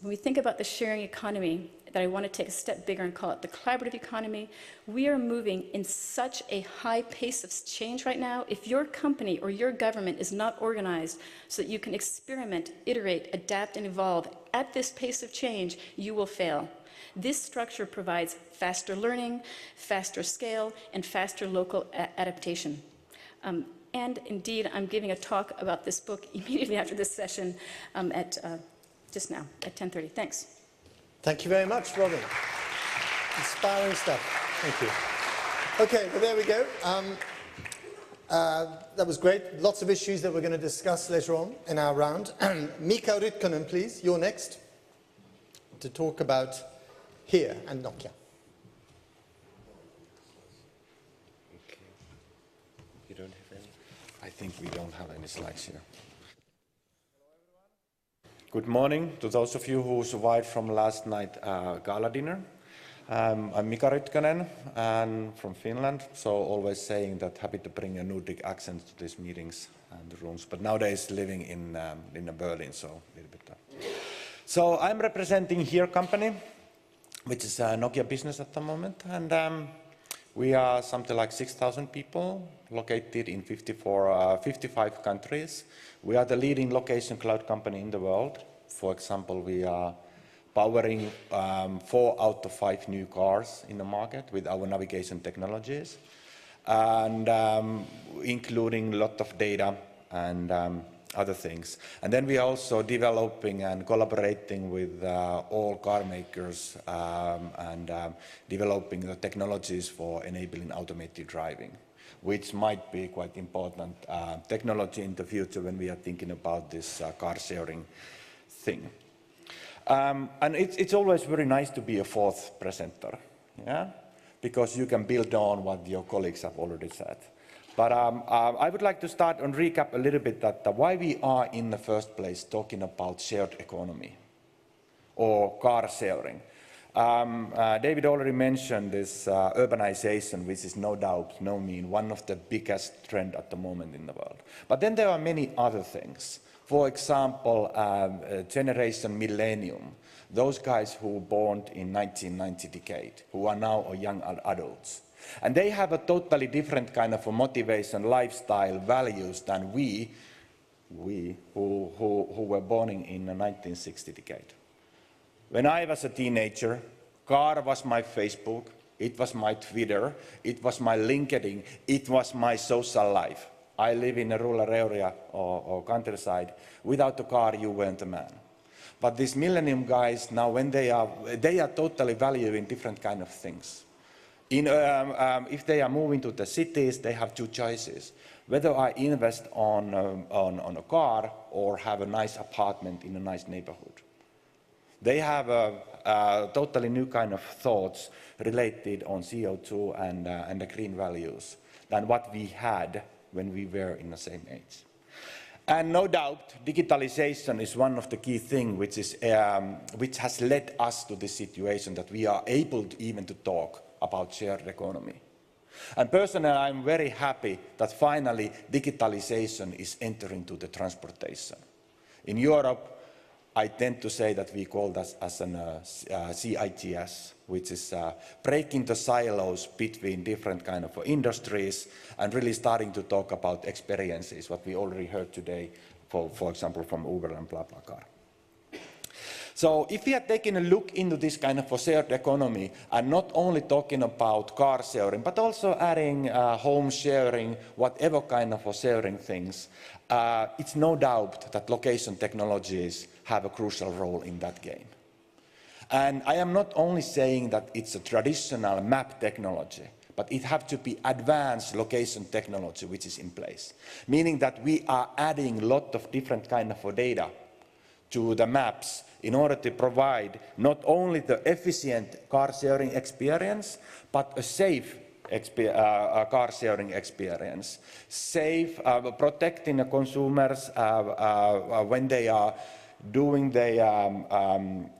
Speaker 4: when we think about the sharing economy, that I want to take a step bigger and call it the collaborative economy, we are moving in such a high pace of change right now. If your company or your government is not organized so that you can experiment, iterate, adapt, and evolve at this pace of change, you will fail. This structure provides faster learning, faster scale, and faster local adaptation. And indeed, I'm giving a talk about this book immediately after this session just now at 10:30. Thanks.
Speaker 1: Thank you very much, Robin. Inspiring stuff. Thank you. Okay, well, there we go. That was great. Lots of issues that we're going to discuss later on in our round. Mika Rytkönen, please, you're next to talk about HERE and Nokia.
Speaker 5: Okay. You don't have any? I think we don't have any slides here. Good morning to those of you who survived from last night's gala dinner. I'm Mika Rytkönen and from Finland, so always saying that happy to bring a Nordic accent to these meetings and the rooms, but nowadays living in Berlin, so a little bit. So I'm representing HERE company, which is a Nokia business at the moment, and we are something like 6,000 people located in 55 countries. We are the leading location cloud company in the world. For example, we are powering 4 out of 5 new cars in the market with our navigation technologies, and including a lot of data and other things. And then we are also developing and collaborating with all car makers and developing the technologies for enabling automated driving, which might be quite important technology in the future when we are thinking about this car sharing thing. And it's always very nice to be a fourth presenter, yeah? Because you can build on what your colleagues have already said. But I would like to start and recap a little bit that why we are in the first place talking about shared economy or car sharing. David already mentioned this urbanization, which is no doubt, no mean, one of the biggest trends at the moment in the world. But then there are many other things. For example, generation millennium, those guys who were born in 1990 decade, who are now young adults. And they have a totally different kind of a motivation, lifestyle, values than we who were born in the 1960 decade. When I was a teenager, car was my Facebook, it was my Twitter, it was my LinkedIn, it was my social life. I live in a rural area or countryside. Without a car, you weren't a man. But these millennium guys, now when they are totally valuing different kind of things. If they are moving to the cities, they have 2 choices. Whether I invest on a car or have a nice apartment in a nice neighborhood. They have a totally new kind of thoughts related on CO2 and the green values than what we had when we were in the same age. And no doubt, digitalization is one of the key things which has led us to this situation that we are able even to talk about shared economy. And personally, I'm very happy that finally digitalization is entering to the transportation. In Europe, I tend to say that we call that as an CITS, which is breaking the silos between different kind of industries and really starting to talk about experiences, what we already heard today, for example, from Uber and BlaBlaCar. So if we are taking a look into this kind of a shared economy and not only talking about car sharing, but also adding home sharing, whatever kind of a sharing things, it's no doubt that location technologies have a crucial role in that game. And I am not only saying that it's a traditional map technology, but it has to be advanced location technology which is in place, meaning that we are adding a lot of different kind of data to the maps in order to provide not only the efficient car sharing experience, but a safe car sharing experience. Safe, protecting the consumers when they are doing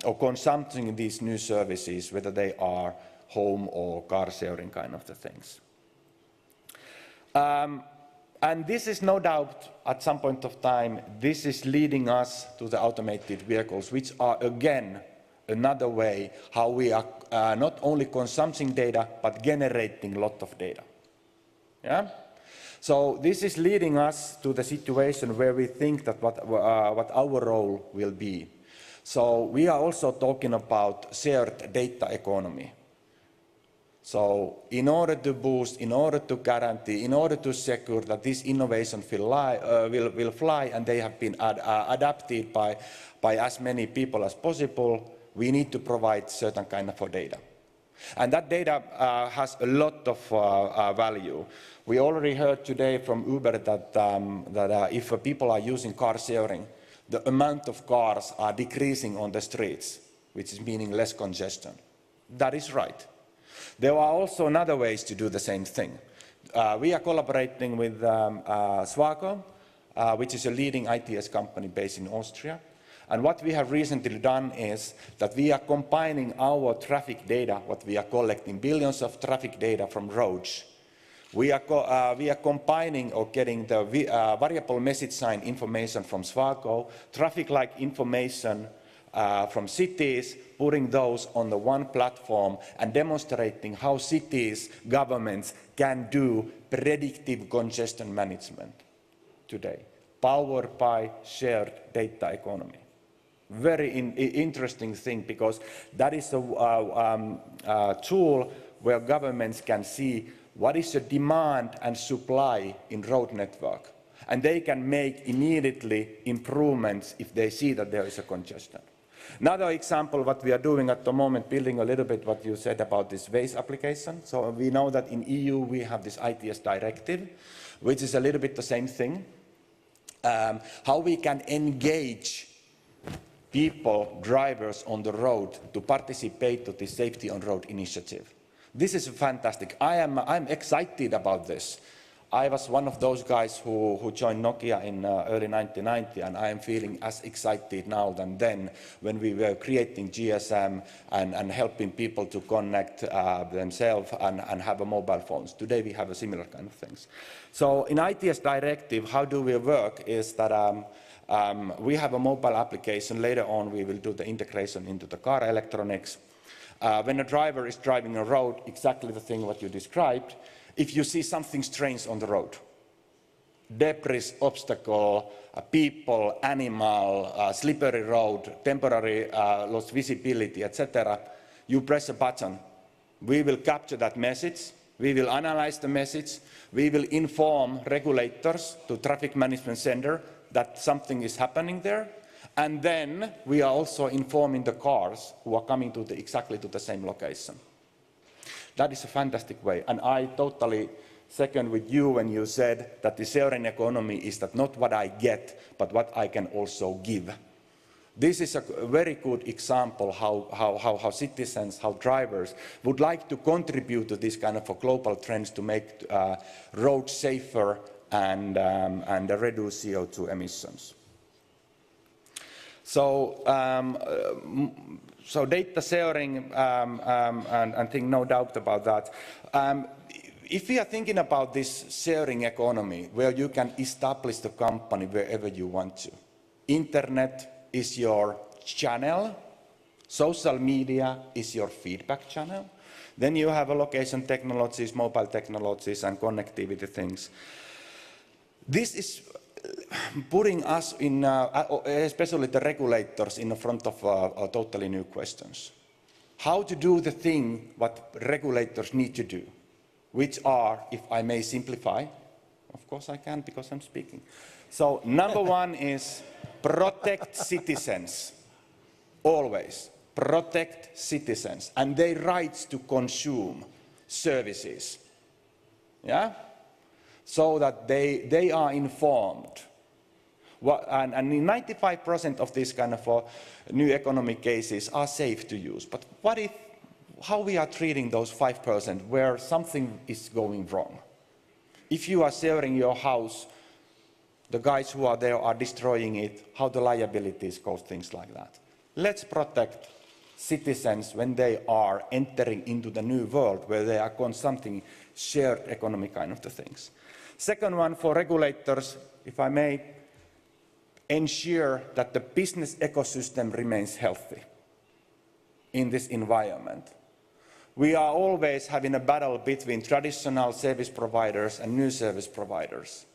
Speaker 5: or consuming these new services, whether they are home or car sharing kind of the things. And this is no doubt, at some point of time, this is leading us to the automated vehicles, which are, again, another way how we are not only consuming data, but generating a lot of data. Yeah? So this is leading us to the situation where we think that what our role will be. So we are also talking about shared data economy. So in order to boost, in order to guarantee, in order to secure that this innovation will fly and they have been adapted by as many people as possible, we need to provide certain kind of data. And that data has a lot of value. We already heard today from Uber that if people are using car sharing, the amount of cars are decreasing on the streets, which is meaning less congestion. That is right. There are also other ways to do the same thing. We are collaborating with Swaco, which is a leading ITS company based in Austria. And what we have recently done is that we are combining our traffic data, what we are collecting, billions of traffic data from roads. We are combining or getting the variable message sign information from Swaco, traffic light information from cities, putting those on the one platform and demonstrating how cities, governments can do predictive congestion management today, powered by shared data economy. Very interesting thing, because that is a tool where governments can see what is the demand and supply in road network, and they can make immediately improvements if they see that there is a congestion. Another example, what we are doing at the moment, building a little bit what you said about this Waze application. So we know that in EU we have this ITS directive, which is a little bit the same thing. How we can engage people, drivers on the road to participate to the Safety on Road initiative. This is fantastic. I'm excited about this. I was one of those guys who joined Nokia in early 1990, and I am feeling as excited now than then when we were creating GSM and helping people to connect themselves and have mobile phones. Today we have a similar kind of things. So in ITS directive, how do we work is that we have a mobile application. Later on we will do the integration into the car electronics. When a driver is driving a road, exactly the thing what you described, if you see something strange on the road, debris, obstacle, people, animal, slippery road, temporary lost visibility, etc., you press a button. We will capture that message, we will analyze the message, we will inform regulators to traffic management center that something is happening there, and then we are also informing the cars who are coming to exactly to the same location. That is a fantastic way, and I totally second with you when you said that the sharing economy is that not what I get, but what I can also give. This is a very good example how citizens, how drivers would like to contribute to this kind of global trends to make roads safer and reduce CO2 emissions. So, so data sharing, and think no doubt about that. If we are thinking about this sharing economy, where you can establish the company wherever you want to, internet is your channel, social media is your feedback channel, then you have location technologies, mobile technologies, and connectivity things. This is putting us in, especially the regulators, in front of totally new questions. How to do the thing what regulators need to do, which are, if I may simplify, of course I can because I'm speaking. So number one is protect citizens, always. Protect citizens and their rights to consume services. Yeah? So that they are informed. And 95% of these kind of new economic cases are safe to use. But what if, how we are treating those 5% where something is going wrong? If you are sharing your house, the guys who are there are destroying it, how the liabilities go, things like that. Let's protect citizens when they are entering into the new world where they are something shared economy kind of the things. Second one, for regulators, if I may, ensure that the business ecosystem remains healthy in this environment. We are always having a battle between traditional service providers and new service providers.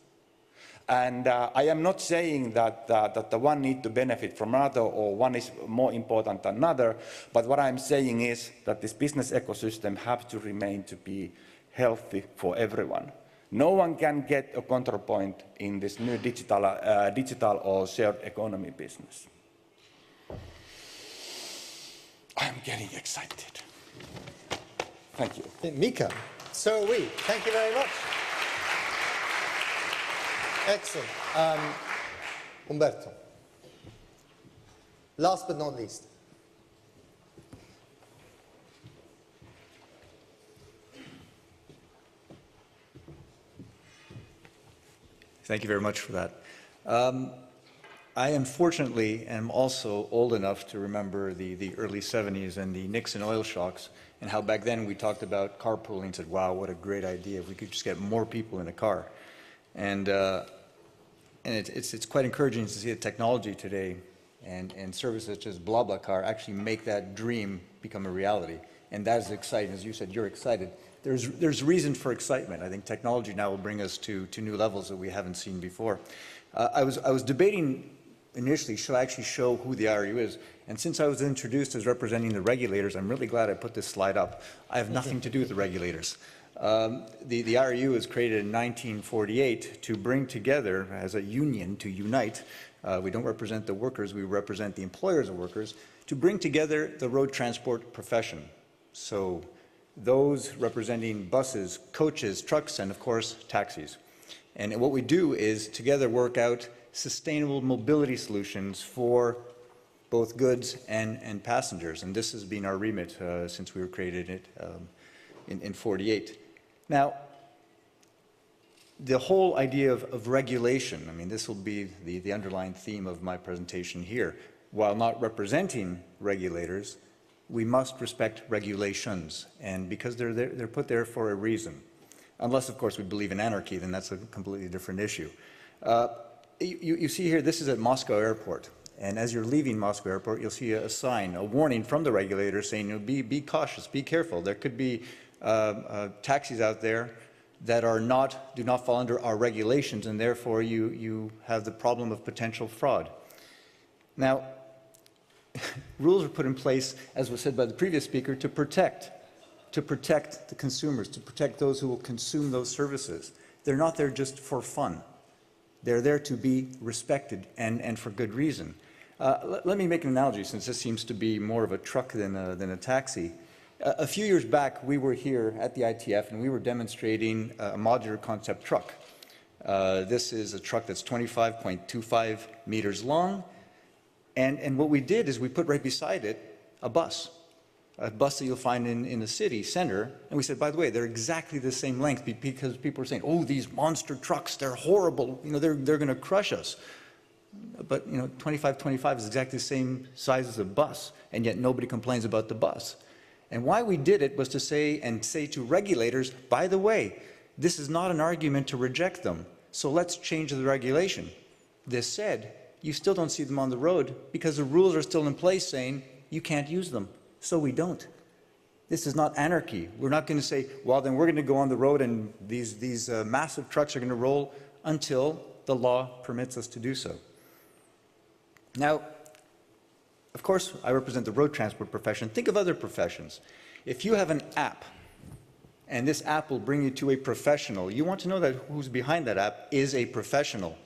Speaker 5: And I am not saying that, that the one needs to benefit from another or one is more important than another, but what I'm saying is that this business ecosystem has to remain to be healthy for everyone. No one can get a counterpoint in this new digital or shared economy business. I'm getting excited. Thank you.
Speaker 1: Mika, so are we. Thank you very much. Excellent. Umberto. Last but not least.
Speaker 6: Thank you very much for that. I unfortunately am also old enough to remember the early 70s and the Nixon oil shocks, and how back then we talked about carpooling and said, wow, what a great idea if we could just get more people in a car. And it's quite encouraging to see the technology today and services such as BlaBlaCar actually make that dream become a reality. And that is exciting. As you said, you're excited. There's reason for excitement. I think technology now will bring us to new levels that we haven't seen before. I was debating initially, should I actually show who the IRU is? And since I was introduced as representing the regulators, I'm really glad I put this slide up. I have nothing to do with the regulators. The IRU was created in 1948 to bring together, as a union, to unite. We don't represent the workers, we represent the employers of workers, to bring together the road transport profession. So those representing buses, coaches, trucks, and of course, taxis. And what we do is together work out sustainable mobility solutions for both goods and passengers. And this has been our remit since we were created in 48. Now, the whole idea of regulation, I mean, this will be the underlying theme of my presentation here. While not representing regulators, we must respect regulations, and because they're put there for a reason. Unless, of course, we believe in anarchy, then that's a completely different issue. You see here, this is at Moscow Airport, and as you're leaving Moscow Airport, you'll see a sign, a warning from the regulator saying, you know, be cautious, be careful. There could be taxis out there that do not fall under our regulations, and therefore you have the problem of potential fraud. Now, rules are put in place, as was said by the previous speaker, to protect the consumers, to protect those who will consume those services. They're not there just for fun. They're there to be respected, and for good reason. Let me make an analogy, since this seems to be more of a truck than a taxi. A few years back, we were here at the ITF, and we were demonstrating a modular concept truck. This is a truck that's 25.25 meters long, and what we did is we put right beside it a bus that you'll find in the city center, and we said, by the way, they're exactly the same length, because people are saying, oh, these monster trucks, they're horrible, you know, they're going to crush us. But, you know, 25.25 is exactly the same size as a bus, and yet nobody complains about the bus. And why we did it was to say to regulators, by the way, this is not an argument to reject them, so let's change the regulation. This said, you still don't see them on the road because the rules are still in place saying you can't use them. So we don't. This is not anarchy. We're not going to say, well, then we're going to go on the road and these massive trucks are going to roll until the law permits us to do so. Now, of course, I represent the road transport profession. Think of other professions. If you have an app, and this app will bring you to a professional, you want to know that who's behind that app is a professional.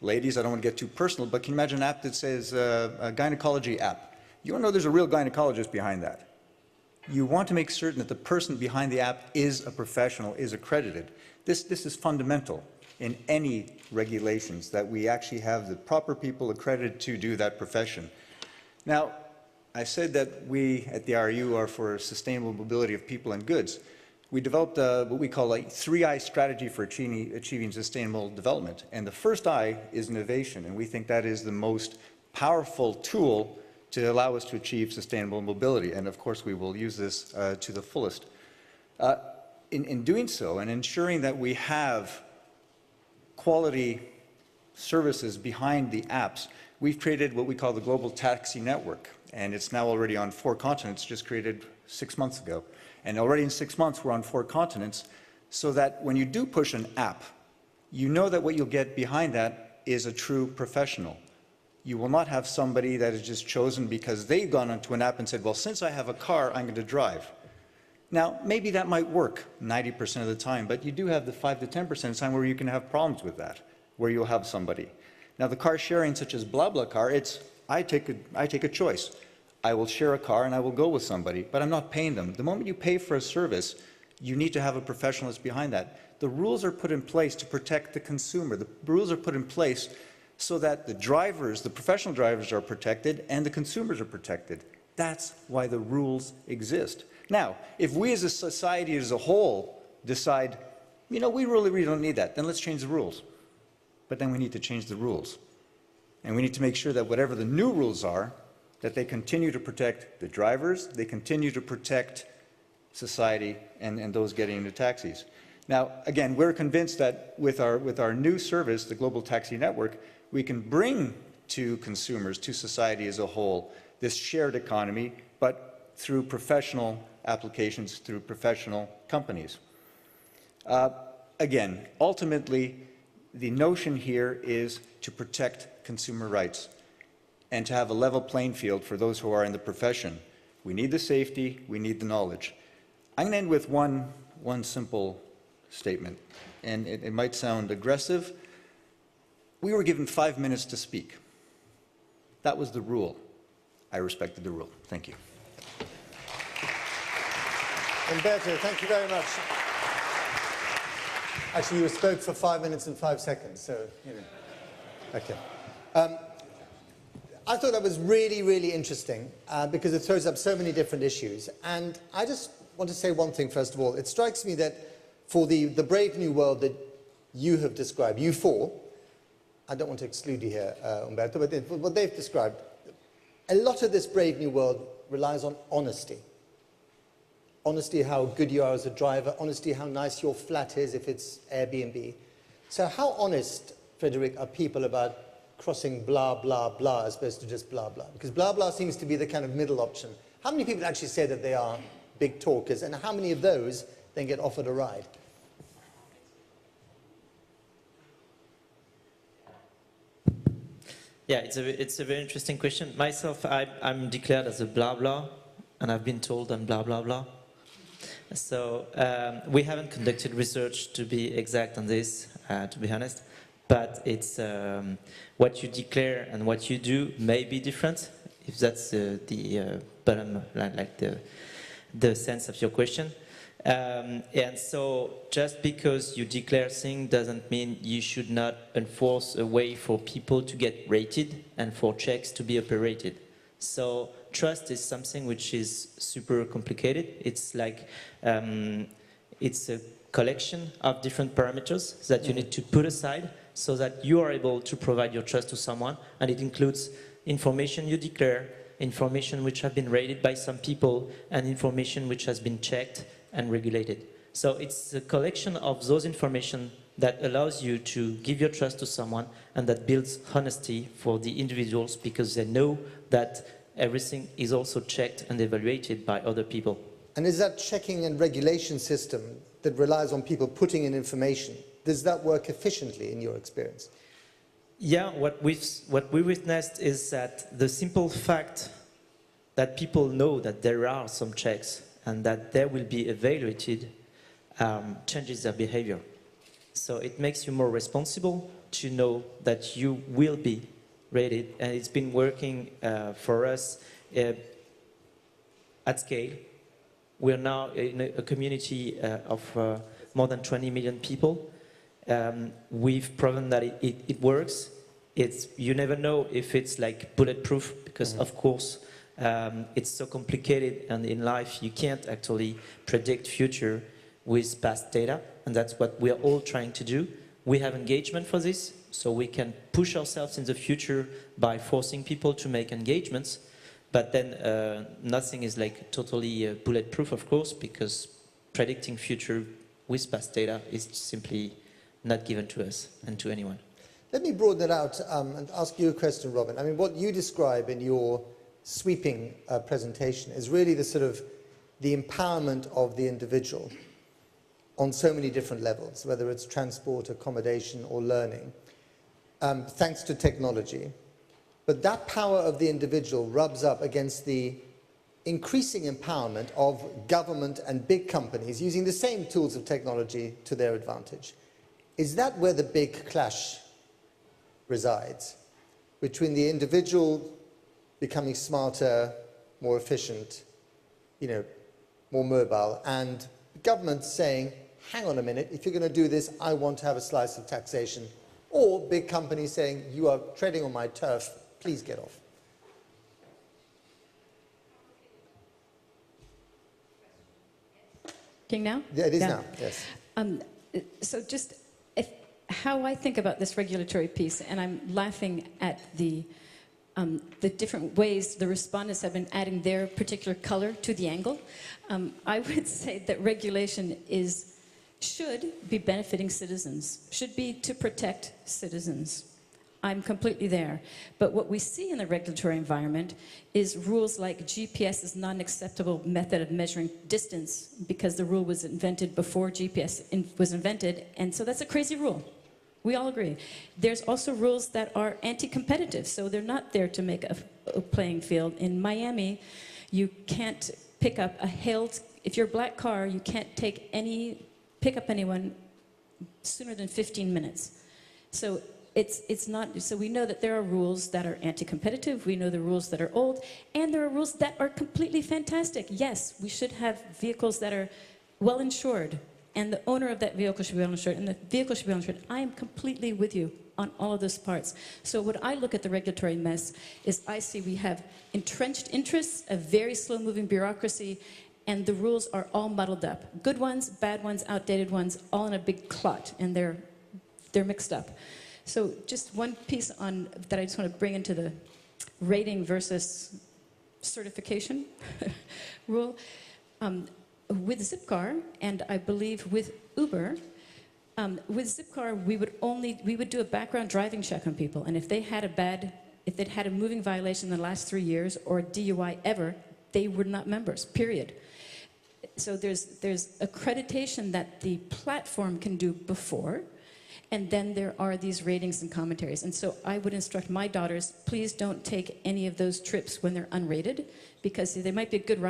Speaker 6: Ladies, I don't want to get too personal, but can you imagine an app that says a gynecology app? You want to know there's a real gynecologist behind that. You want to make certain that the person behind the app is a professional, is accredited. This is fundamental. in any regulations, that we actually have the proper people accredited to do that profession. Now, I said that we at the RU are for sustainable mobility of people and goods. We developed what we call a 3I strategy for achieving sustainable development. And the first I is innovation, and we think that is the most powerful tool to allow us to achieve sustainable mobility. And of course, we will use this to the fullest. In doing so and ensuring that we have quality services behind the apps, we've created what we call the Global Taxi Network. And it's now already on 4 continents, just created 6 months ago. And already in 6 months, we're on 4 continents, so that when you do push an app, you know that what you'll get behind that is a true professional. You will not have somebody that is just chosen because they've gone onto an app and said, well, since I have a car, I'm going to drive. Now, maybe that might work 90% of the time, but you do have the 5 to 10% of the time where you can have problems with that, where you'll have somebody. Now, the car sharing, such as BlaBlaCar, it's I take a choice. I will share a car and I will go with somebody, but I'm not paying them. The moment you pay for a service, you need to have a professionalist behind that. The rules are put in place to protect the consumer. The rules are put in place so that the drivers, the professional drivers, are protected and the consumers are protected. That's why the rules exist. Now, if we as a society as a whole decide, you know, we really don't need that, then let's change the rules. But then we need to change the rules. And we need to make sure that whatever the new rules are, that they continue to protect the drivers, they continue to protect society and those getting into taxis. Now, again, we're convinced that with our new service, the Global Taxi Network, we can bring to consumers, to society as a whole, this shared economy, but through professional applications, through professional companies. Again, ultimately, the notion here is to protect consumer rights and to have a level playing field for those who are in the profession. We need the safety, we need the knowledge. I'm going to end with one simple statement, and it might sound aggressive. We were given 5 minutes to speak. That was the rule. I respected the rule. Thank you.
Speaker 1: Umberto, thank you very much. Actually, you spoke for 5 minutes and 5 seconds, so, you know. Okay. I thought that was really, really interesting because it throws up so many different issues. And I just want to say one thing, first of all. It strikes me that for the brave new world that you have described, you four, I don't want to exclude you here, Umberto, but what they've described, a lot of this brave new world relies on honesty. Honesty, how good you are as a driver, honesty, how nice your flat is if it's Airbnb. So how honest, Frederic, are people about crossing blah, blah, blah as opposed to just blah, blah? Because blah, blah seems to be the kind of middle option. How many people actually say that they are big talkers, and how many of those then get offered a ride?
Speaker 3: Yeah, it's a very interesting question. Myself, I'm declared as a blah, blah, and I've been told I'm blah, blah, blah. So we haven't conducted research to be exact on this, to be honest. But it's what you declare and what you do may be different, if that's the bottom line, like the sense of your question. And so just because you declare things doesn't mean you should not enforce a way for people to get rated and for checks to be operated. So trust is something which is super complicated. It's like, it's a collection of different parameters that you need to put aside so that you are able to provide your trust to someone, and it includes information you declare, information which have been rated by some people, and information which has been checked and regulated. So it's a collection of those information that allows you to give your trust to someone, and that builds honesty for the individuals because they know that everything is also checked and evaluated by other people.
Speaker 1: And is that checking and regulation system that relies on people putting in information, does that work efficiently in your experience?
Speaker 3: Yeah, what we witnessed is that the simple fact that people know that there are some checks and that they will be evaluated changes their behavior. So it makes you more responsible to know that you will be rated, and it's been working for us at scale. We're now in a community of more than 20 million people, We've proven that it works. You never know if it's like bulletproof, because of course it's so complicated, and in life you can't actually predict future with past data, and that's what we are all trying to do. We have engagement for this, so we can push ourselves in the future by forcing people to make engagements, but then nothing is like totally bulletproof, of course, because predicting future with past data is simply not given to us and to anyone.
Speaker 1: Let me broaden it out and ask you a question, Robin. I mean, what you describe in your sweeping presentation is really the sort of the empowerment of the individual on so many different levels, whether it's transport, accommodation, or learning, thanks to technology. But that power of the individual rubs up against the increasing empowerment of government and big companies using the same tools of technology to their advantage. Is that where the big clash resides, between the individual becoming smarter, more efficient, more mobile, and government saying, hang on a minute, if you're going to do this, I want to have a slice of taxation, or big companies saying, you are treading on my turf, please get off?
Speaker 4: King now?
Speaker 1: Yeah, it is now, yes.
Speaker 4: So just how I think about this regulatory piece, and I'm laughing at the different ways the respondents have been adding their particular color to the angle. I would say that regulation should be benefiting citizens, should be to protect citizens. I'm completely there. But what we see in the regulatory environment is rules like GPS is not an acceptable method of measuring distance because the rule was invented before GPS was invented, and so that's a crazy rule. We all agree. There's also rules that are anti-competitive, so they're not there to make a playing field. In Miami, you can't pick up if you're a black car, you can't pick up anyone sooner than 15 minutes. So it's not, so we know that there are rules that are anti-competitive, we know the rules that are old, and there are rules that are completely fantastic. Yes, we should have vehicles that are well insured, and the owner of that vehicle should be well insured, and the vehicle should be well insured. I am completely with you on all of those parts. So when I look at the regulatory mess, is I see we have entrenched interests, a very slow-moving bureaucracy, and the rules are all muddled up. Good ones, bad ones, outdated ones, all in a big clot, and they're mixed up. So just one piece that I just want to bring into the rating versus certification rule. With Zipcar, and I believe with Uber, with Zipcar, we would do a background driving check on people, and if they'd had a moving violation in the last 3 years or a DUI ever, they were not members, period. So there's accreditation that the platform can do before, and then there are these ratings and commentaries. And so I would instruct my daughters, please don't take any of those trips when they're unrated, because they might be a good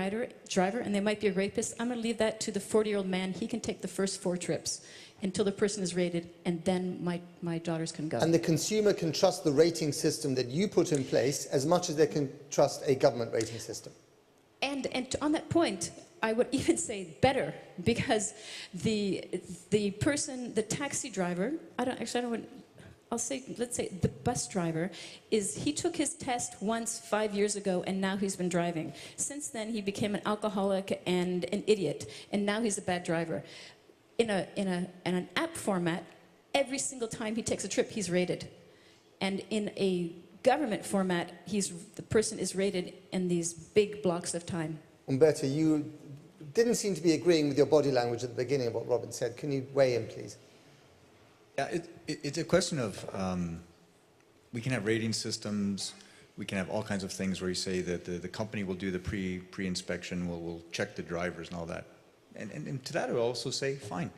Speaker 4: driver, and they might be a rapist. I'm going to leave that to the 40-year-old man. He can take the first 4 trips until the person is rated, and then my daughters can go.
Speaker 1: And the consumer can trust the rating system that you put in place as much as they can trust a government rating system.
Speaker 4: And on that point, I would even say better, because the taxi driver, let's say the bus driver, he took his test once 5 years ago, and now he's been driving. Since then, he became an alcoholic and an idiot, and now he's a bad driver. In an app format, every single time he takes a trip, he's rated. And in a government format, the person is rated in these big blocks of time.
Speaker 1: Umberto, you didn't seem to be agreeing with your body language at the beginning of what Robin said. Can you weigh in, please?
Speaker 6: Yeah, it's a question of, we can have rating systems, we can have all kinds of things where you say that the company will do the pre-inspection, will check the drivers and all that. And to that I will also say, fine,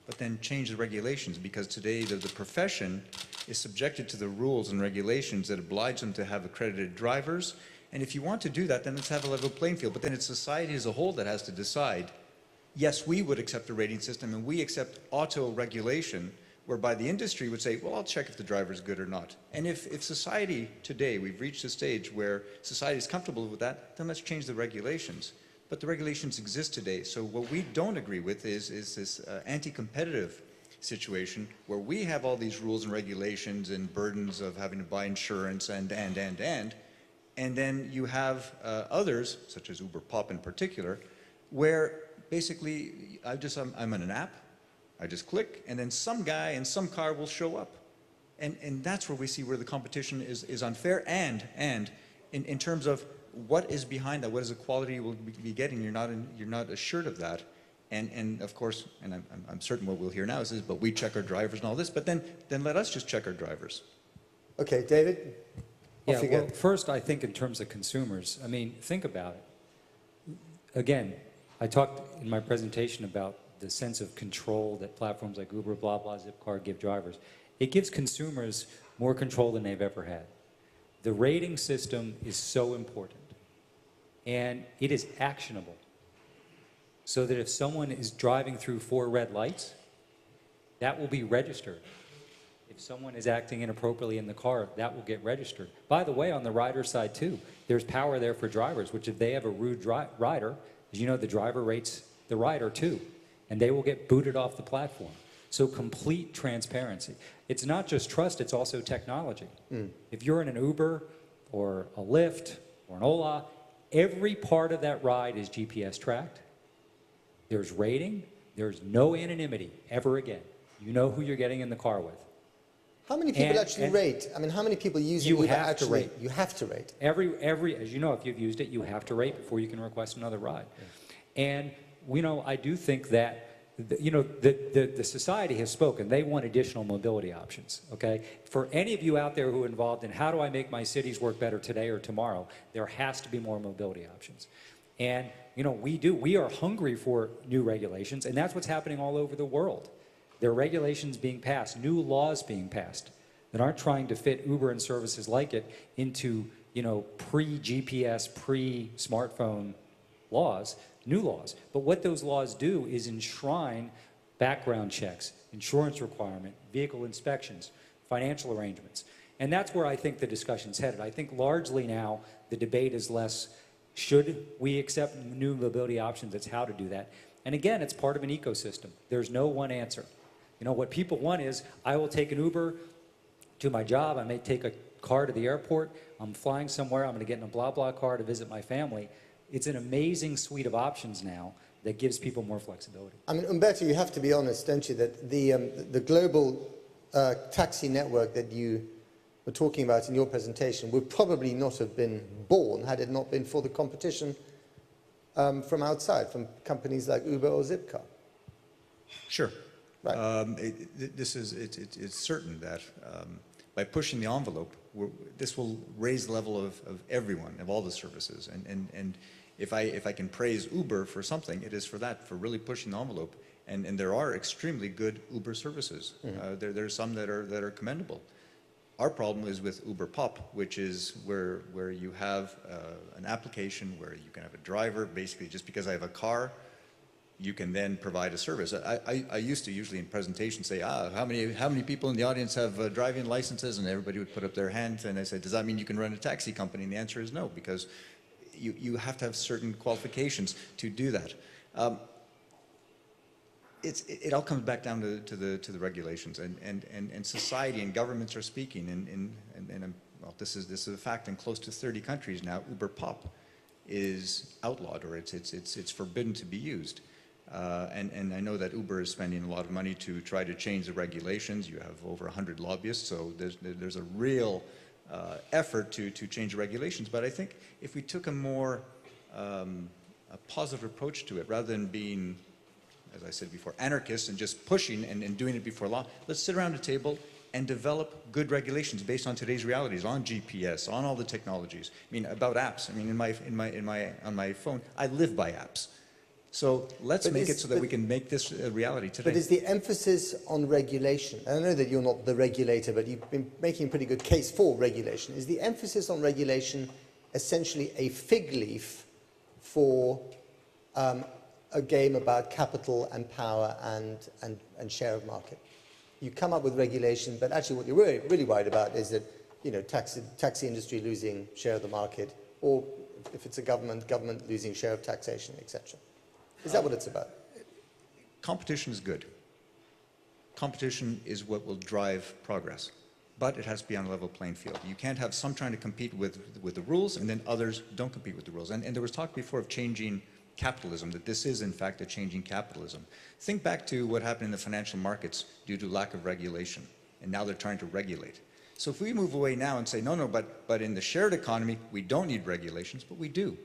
Speaker 6: but then change the regulations, because today the profession is subjected to the rules and regulations that oblige them to have accredited drivers. And if you want to do that, then let's have a level playing field. But then it's society as a whole that has to decide, yes, we would accept a rating system, and we accept auto-regulation, whereby the industry would say, well, I'll check if the driver's good or not. And if society today, we've reached a stage where society is comfortable with that, then let's change the regulations. But the regulations exist today, so what we don't agree with is this anti-competitive situation where we have all these rules and regulations and burdens of having to buy insurance and then you have others, such as Uber Pop in particular, where basically I'm on an app, I just click, and then some guy in some car will show up. And that's where we see where the competition is unfair, and in terms of what is behind that, what is the quality you will be getting, you're not assured of that. And of course, and I'm certain what we'll hear now is, but we check our drivers and all this, but then let us just check our drivers.
Speaker 1: Okay, David?
Speaker 2: Yeah, well, first, I think in terms of consumers, I mean, think about it. Again, I talked in my presentation about the sense of control that platforms like Uber, blah, blah, Zipcar give drivers. It gives consumers more control than they've ever had. The rating system is so important, and it is actionable. So that if someone is driving through 4 red lights, that will be registered. If someone is acting inappropriately in the car, that will get registered. By the way, on the rider side too, there's power there for drivers, which if they have a rude rider, as you know, the driver rates the rider too, and they will get booted off the platform. So complete transparency. It's not just trust, it's also technology. If you're in an Uber or a Lyft or an Ola, every part of that ride is GPS tracked. There's rating, there's no anonymity ever again. You know who you're getting in the car with.
Speaker 1: How many people actually rate? I mean, how many people using Uber actually rate? You have to rate.
Speaker 2: Every, as you know, if you've used it, you have to rate before you can request another ride. Yeah. And, you know, I do think that, you know, the society has spoken. They want additional mobility options, okay? For any of you out there who are involved in how do I make my cities work better today or tomorrow, there has to be more mobility options. And, you know, we are hungry for new regulations, and that's what's happening all over the world. There are regulations being passed, new laws being passed that aren't trying to fit Uber and services like it into, you know, pre-GPS, pre-smartphone laws, new laws. But what those laws do is enshrine background checks, insurance requirement, vehicle inspections, financial arrangements. And that's where I think the discussion's headed. I think largely now the debate is less, should we accept new mobility options? It's how to do that. And again, it's part of an ecosystem. There's no one answer. You know, what people want is, I will take an Uber to my job, I may take a car to the airport, I'm flying somewhere, I'm going to get in a blah blah car to visit my family. It's an amazing suite of options now that gives people more flexibility. I
Speaker 1: mean, Umberto, you have to be honest, don't you, that the global taxi network that you were talking about in your presentation would probably not have been born had it not been for the competition from outside, from companies like Uber or Zipcar.
Speaker 6: Sure.
Speaker 1: Right.
Speaker 6: It's certain that by pushing the envelope, this will raise the level of everyone, of all the services. And if I can praise Uber for something, it is for that, for really pushing the envelope. And there are extremely good Uber services. Mm-hmm. There's some that are commendable. Our problem is with Uber Pop, which is where you have an application where you can have a driver, basically just because I have a car, you can then provide a service. I used to usually in presentations say, how many people in the audience have driving licenses? And everybody would put up their hands, and I said, does that mean you can run a taxi company? And the answer is no, because you have to have certain qualifications to do that. It all comes back down to the regulations, and society and governments are speaking, and well, this is a fact in close to 30 countries now. Uber Pop is outlawed, or it's forbidden to be used. And I know that Uber is spending a lot of money to try to change the regulations. You have over 100 lobbyists, so there's a real effort to change the regulations. But I think if we took a more a positive approach to it, rather than being, as I said before, anarchists and just pushing and doing it before law, let's sit around a table and develop good regulations based on today's realities, on GPS, on all the technologies. I mean, about apps. I mean, on my phone, I live by apps. So let's make it so that we can make this a reality today.
Speaker 1: But is the emphasis on regulation, and I know that you're not the regulator, but you've been making a pretty good case for regulation, is the emphasis on regulation essentially a fig leaf for a game about capital and power and share of market? You come up with regulation, but actually what you're really worried about is that, you know, taxi industry losing share of the market, or if it's a government losing share of taxation, etc. Is that what it's about?
Speaker 6: Competition is good. competition is what will drive progress. But it has to be on a level playing field. You can't have some trying to compete with the rules and then others don't compete with the rules. And there was talk before of changing capitalism, that this is in fact a changing capitalism. Think back to what happened in the financial markets due to lack of regulation. And now they're trying to regulate. So if we move away now and say, no, but in the shared economy, we don't need regulations, but we do.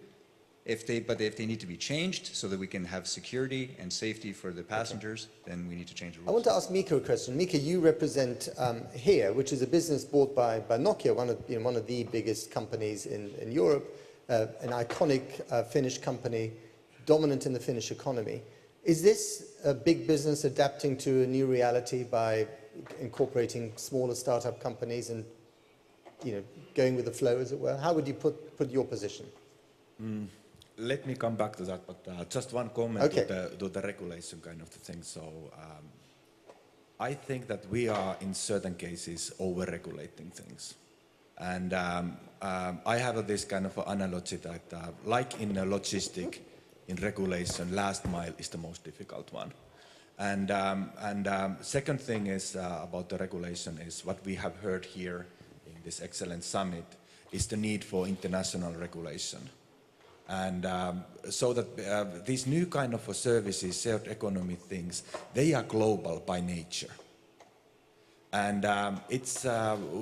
Speaker 6: But if they need to be changed so that we can have security and safety for the passengers, then we need to change the rules.
Speaker 1: I want to ask Mika a question. Mika, you represent HERE, which is a business bought by Nokia, one of the biggest companies in Europe, an iconic Finnish company, dominant in the Finnish economy. Is this a big business adapting to a new reality by incorporating smaller startup companies and going with the flow, as it were? How would you put your position?
Speaker 5: Let me come back to that, but just one comment to the regulation kind of thing. So I think that we are in certain cases over-regulating things. And I have this kind of analogy that like in a logistic, in regulation, last mile is the most difficult one. And second thing is about the regulation is what we have heard here in this excellent summit is the need for international regulation. And so that these new kind of services, shared economy things, they are global by nature. And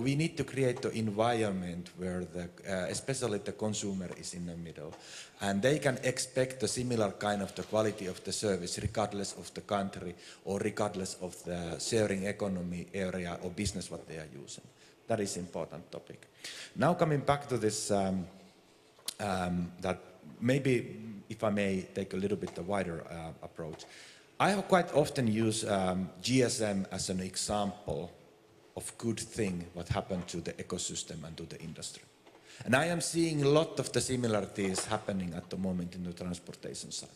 Speaker 5: we need to create the environment where especially the consumer is in the middle. And they can expect a similar kind of the quality of the service regardless of the country or regardless of the sharing economy area or business what they are using. That is an important topic. Now coming back to this, that maybe, if I may take a little bit the wider approach, I have quite often used GSM as an example of good thing what happened to the ecosystem and to the industry. And I am seeing a lot of the similarities happening at the moment in the transportation side.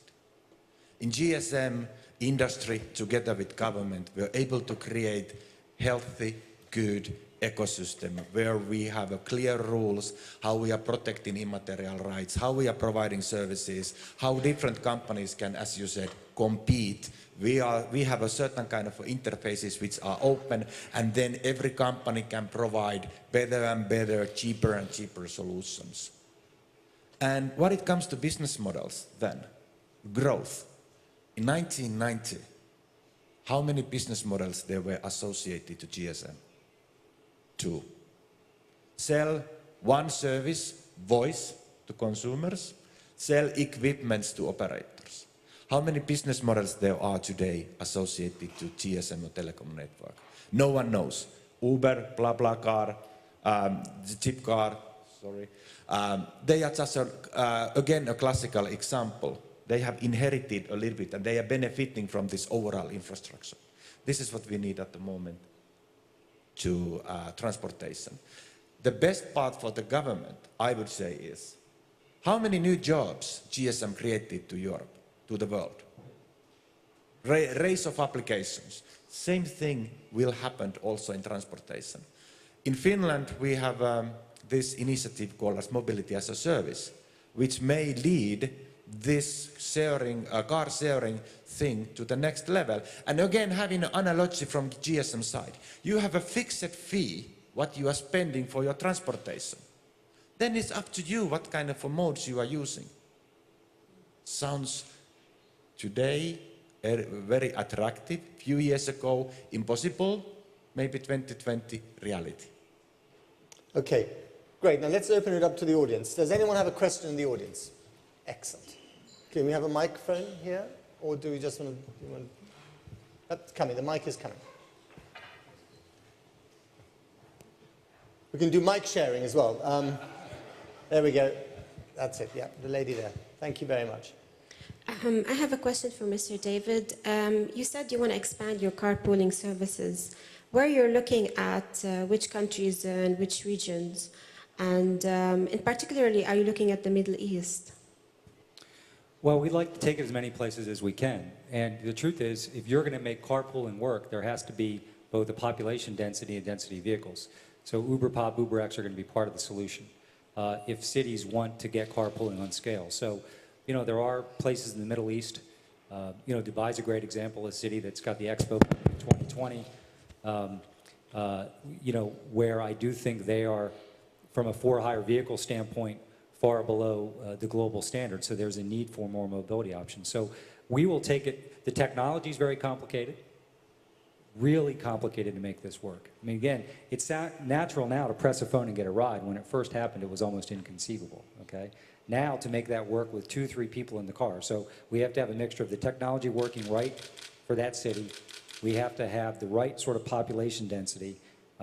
Speaker 5: In GSM, industry together with government, we are able to create healthy, good ecosystem where we have clear rules, how we are protecting immaterial rights, how we are providing services, how different companies can, as you said, compete. We have a certain kind of interfaces which are open, and then every company can provide better and better, cheaper and cheaper solutions. And when it comes to business models then, growth. In 1990, how many business models there were associated to GSM? 2. Sell one service, voice, to consumers, sell equipments to operators. How many business models there are today associated to GSM or telecom network? No one knows. Uber, BlaBlaCar, Zipcar, sorry. They are just, again, a classical example. They have inherited a little bit and they are benefiting from this overall infrastructure. This is what we need at the moment to transportation. The best part for the government, I would say, is how many new jobs GSM created to Europe, to the world. Raise of applications. Same thing will happen also in transportation. In Finland, we have this initiative called as Mobility as a Service, which may lead this sharing, car sharing thing to the next level. And again, having an analogy from GSM side, you have a fixed fee, what you are spending for your transportation. Then it's up to you what kind of modes you are using. Sounds today very attractive, few years ago impossible, maybe 2020 reality.
Speaker 1: Okay, great. Now let's open it up to the audience. Does anyone have a question in the audience? Excellent. Can we have a microphone here? Or do we just want to... That's coming, the mic is coming. We can do mic sharing as well. There we go. That's it, yeah, the lady there. Thank you very much.
Speaker 7: I have a question for Mr. David. You said you want to expand your carpooling services. Where you're looking at which countries and which regions? And in particularly, are you looking at the Middle East?
Speaker 2: Well, we'd like to take it as many places as we can. And the truth is, if you're going to make carpooling work, there has to be both the population density and density of vehicles. So UberPop, UberX are going to be part of the solution if cities want to get carpooling on scale. So, you know, there are places in the Middle East Dubai is a great example, a city that's got the Expo in 2020, where I do think they are, from a for-hire vehicle standpoint, far below the global standard. So there's a need for more mobility options. So we will take it. The technology is very complicated, really complicated to make this work. I mean, again, it's natural now to press a phone and get a ride. When it first happened, it was almost inconceivable, okay? Now, to make that work with 2, 3 people in the car. So we have to have a mixture of the technology working right for that city. We have to have the right sort of population density,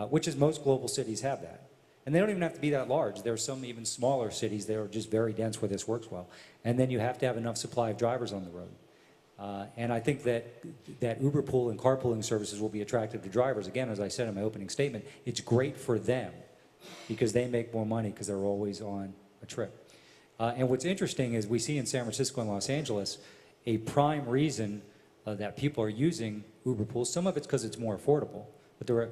Speaker 2: which is most global cities have that. And they don't even have to be that large. There are some even smaller cities that are just very dense where this works well. And then you have to have enough supply of drivers on the road. And I think that Uber Pool and carpooling services will be attractive to drivers. Again, as I said in my opening statement, it's great for them because they make more money because they're always on a trip. And what's interesting is we see in San Francisco and Los Angeles a prime reason that people are using Uber Pools. Some of it's because it's more affordable, but they're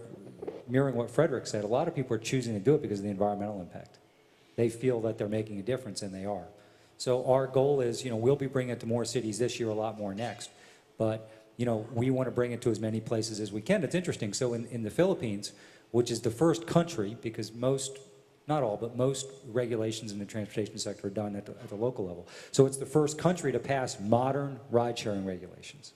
Speaker 2: mirroring what Frederick said. A lot of people are choosing to do it because of the environmental impact. They feel that they're making a difference, and they are. So our goal is, we'll be bringing it to more cities this year, a lot more next. But, we want to bring it to as many places as we can. It's interesting. So in the Philippines, which is the first country, because most, not all, but most regulations in the transportation sector are done at the local level. So it's the first country to pass modern ride-sharing regulations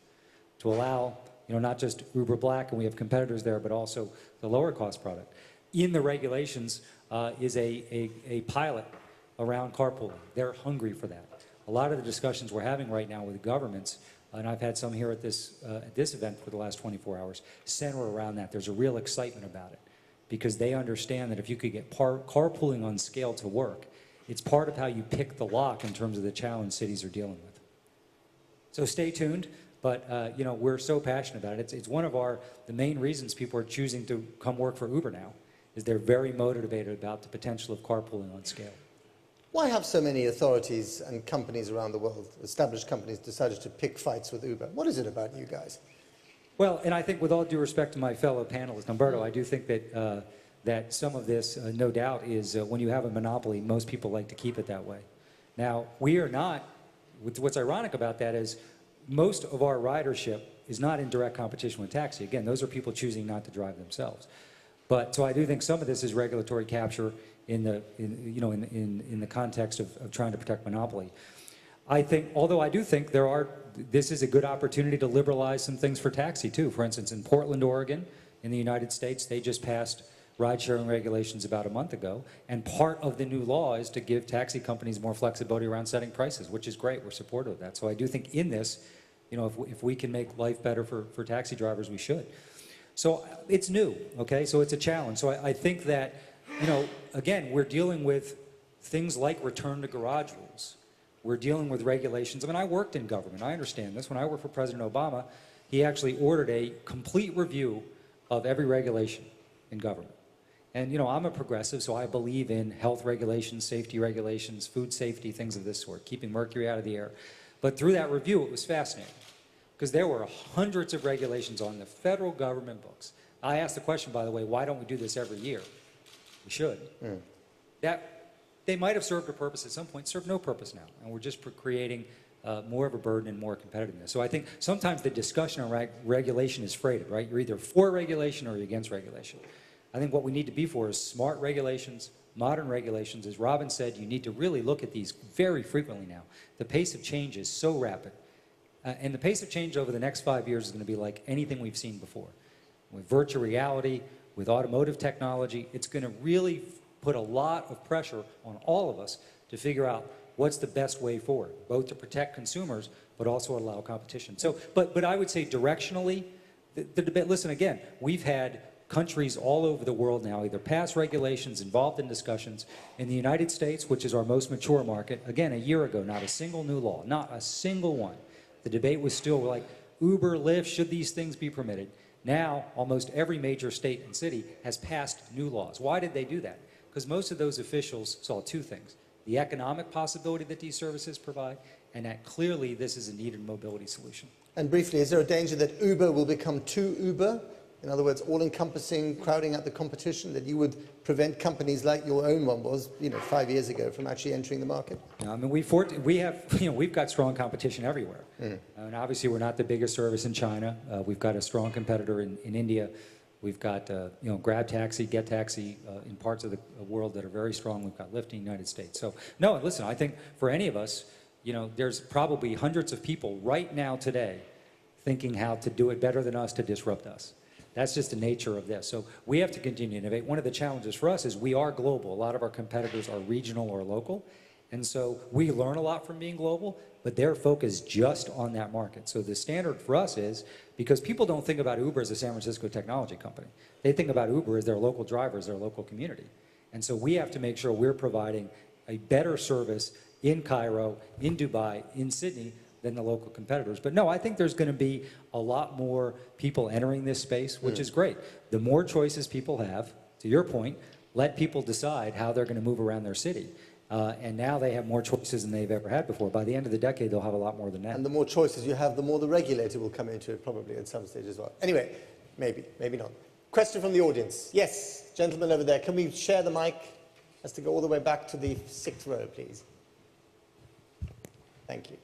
Speaker 2: to allow, not just Uber Black, and we have competitors there, but also the lower cost product. In the regulations is a pilot around carpooling. They're hungry for that. A lot of the discussions we're having right now with governments, and I've had some here at this event for the last 24 hours, center around that. There's a real excitement about it because they understand that if you could get carpooling on scale to work, it's part of how you pick the lock in terms of the challenge cities are dealing with. So stay tuned, but we're so passionate about it. It's one of the main reasons people are choosing to come work for Uber now, is they're very motivated about the potential of carpooling on scale.
Speaker 1: Why have so many authorities and companies around the world, established companies, decided to pick fights with Uber? What is it about you guys?
Speaker 2: Well, and I think with all due respect to my fellow panelist, Umberto, I do think that, that some of this, no doubt, is when you have a monopoly, most people like to keep it that way. Now, we are not, what's ironic about that is most of our ridership is not in direct competition with taxi. Again, those are people choosing not to drive themselves. But, so I do think some of this is regulatory capture in the context of trying to protect monopoly. I think, although I do think this is a good opportunity to liberalize some things for taxi too. For instance, in Portland, Oregon, in the United States, they just passed ride-sharing regulations about a month ago, and part of the new law is to give taxi companies more flexibility around setting prices, which is great. We're supportive of that. So I do think in this, if we can make life better for taxi drivers, we should. So it's new, okay? So it's a challenge. So I think that, again, we're dealing with things like return to garage rules. We're dealing with regulations. I mean, I worked in government. I understand this. When I worked for President Obama, he actually ordered a complete review of every regulation in government. And, I'm a progressive, so I believe in health regulations, safety regulations, food safety, things of this sort, keeping mercury out of the air. But through that review, it was fascinating because there were hundreds of regulations on the federal government books. I asked the question, by the way, why don't we do this every year? We should. They might have served a purpose at some point, serve no purpose now. And we're just creating more of a burden and more competitiveness. So I think sometimes the discussion on regulation is freighted, right? You're either for regulation or you're against regulation. I think what we need to be for is smart regulations, modern regulations. As Robin said, you need to really look at these very frequently now. The pace of change is so rapid. And the pace of change over the next 5 years is going to be like anything we've seen before. With virtual reality, with automotive technology, it's going to really put a lot of pressure on all of us to figure out what's the best way forward, both to protect consumers, but also allow competition. So, but I would say directionally, the debate, listen again, we've had countries all over the world now either pass regulations, involved in discussions. In the United States, which is our most mature market, again, a year ago, not a single new law, not a single one. The debate was still like, Uber, Lyft, should these things be permitted? Now, almost every major state and city has passed new laws. Why did they do that? Because most of those officials saw two things: the economic possibility that these services provide, and that clearly this is a needed mobility solution.
Speaker 1: And briefly, is there a danger that Uber will become too Uber In other words, all-encompassing, crowding out the competition, that you would prevent companies like your own one was, 5 years ago from actually entering the market?
Speaker 2: I mean, we've got strong competition everywhere. And obviously, we're not the biggest service in China. We've got a strong competitor in India. We've got, Grab Taxi, Get Taxi in parts of the world that are very strong. We've got Lyft in the United States. So, no, listen, I think for any of us, there's probably hundreds of people right now today thinking how to do it better than us to disrupt us. That's just the nature of this. So we have to continue to innovate. One of the challenges for us is we are global. A lot of our competitors are regional or local. And so we learn a lot from being global, but they're focused just on that market. So the standard for us is, because people don't think about Uber as a San Francisco technology company. They think about Uber as their local drivers, their local community. And so we have to make sure we're providing a better service in Cairo, in Dubai, in Sydney, than the local competitors. But no, I think there's going to be a lot more people entering this space, which is great. The more choices people have, to your point, let people decide how they're going to move around their city. And now they have more choices than they've ever had before. By the end of the decade, they'll have a lot more than that.
Speaker 1: And the more choices you have, the more the regulator will come into it, probably at some stage as well. Anyway, maybe not. Question from the audience. Yes, gentleman over there. Can we share the mic? Has to go all the way back to the 6th row, please. Thank you.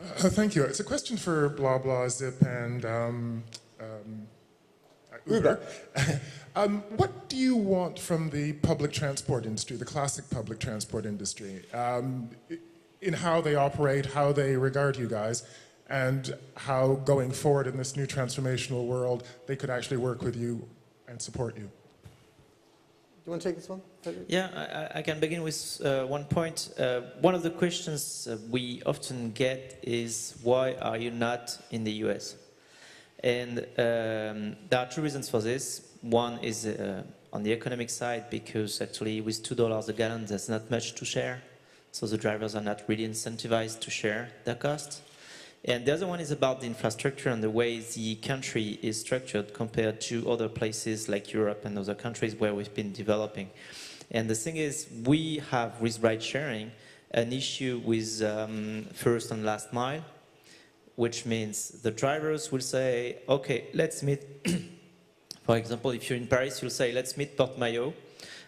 Speaker 8: Thank you. It's a question for blah blah Zip and Uber. What do you want from the public transport industry, the classic public transport industry, in how they operate, how they regard you guys, and how going forward in this new transformational world they could actually work with you and support you?
Speaker 1: Do you want to take this one?
Speaker 3: Yeah, I can begin with one point. One of the questions we often get is, why are you not in the US? And there are two reasons for this. One is on the economic side, because actually with $2 a gallon, there's not much to share. So the drivers are not really incentivized to share their cost. And the other one is about the infrastructure and the way the country is structured compared to other places like Europe and other countries where we've been developing. And the thing is, we have with ride sharing an issue with first and last mile, which means the drivers will say, okay, let's meet. For example, if you're in Paris, you'll say, let's meet Porte Maillot.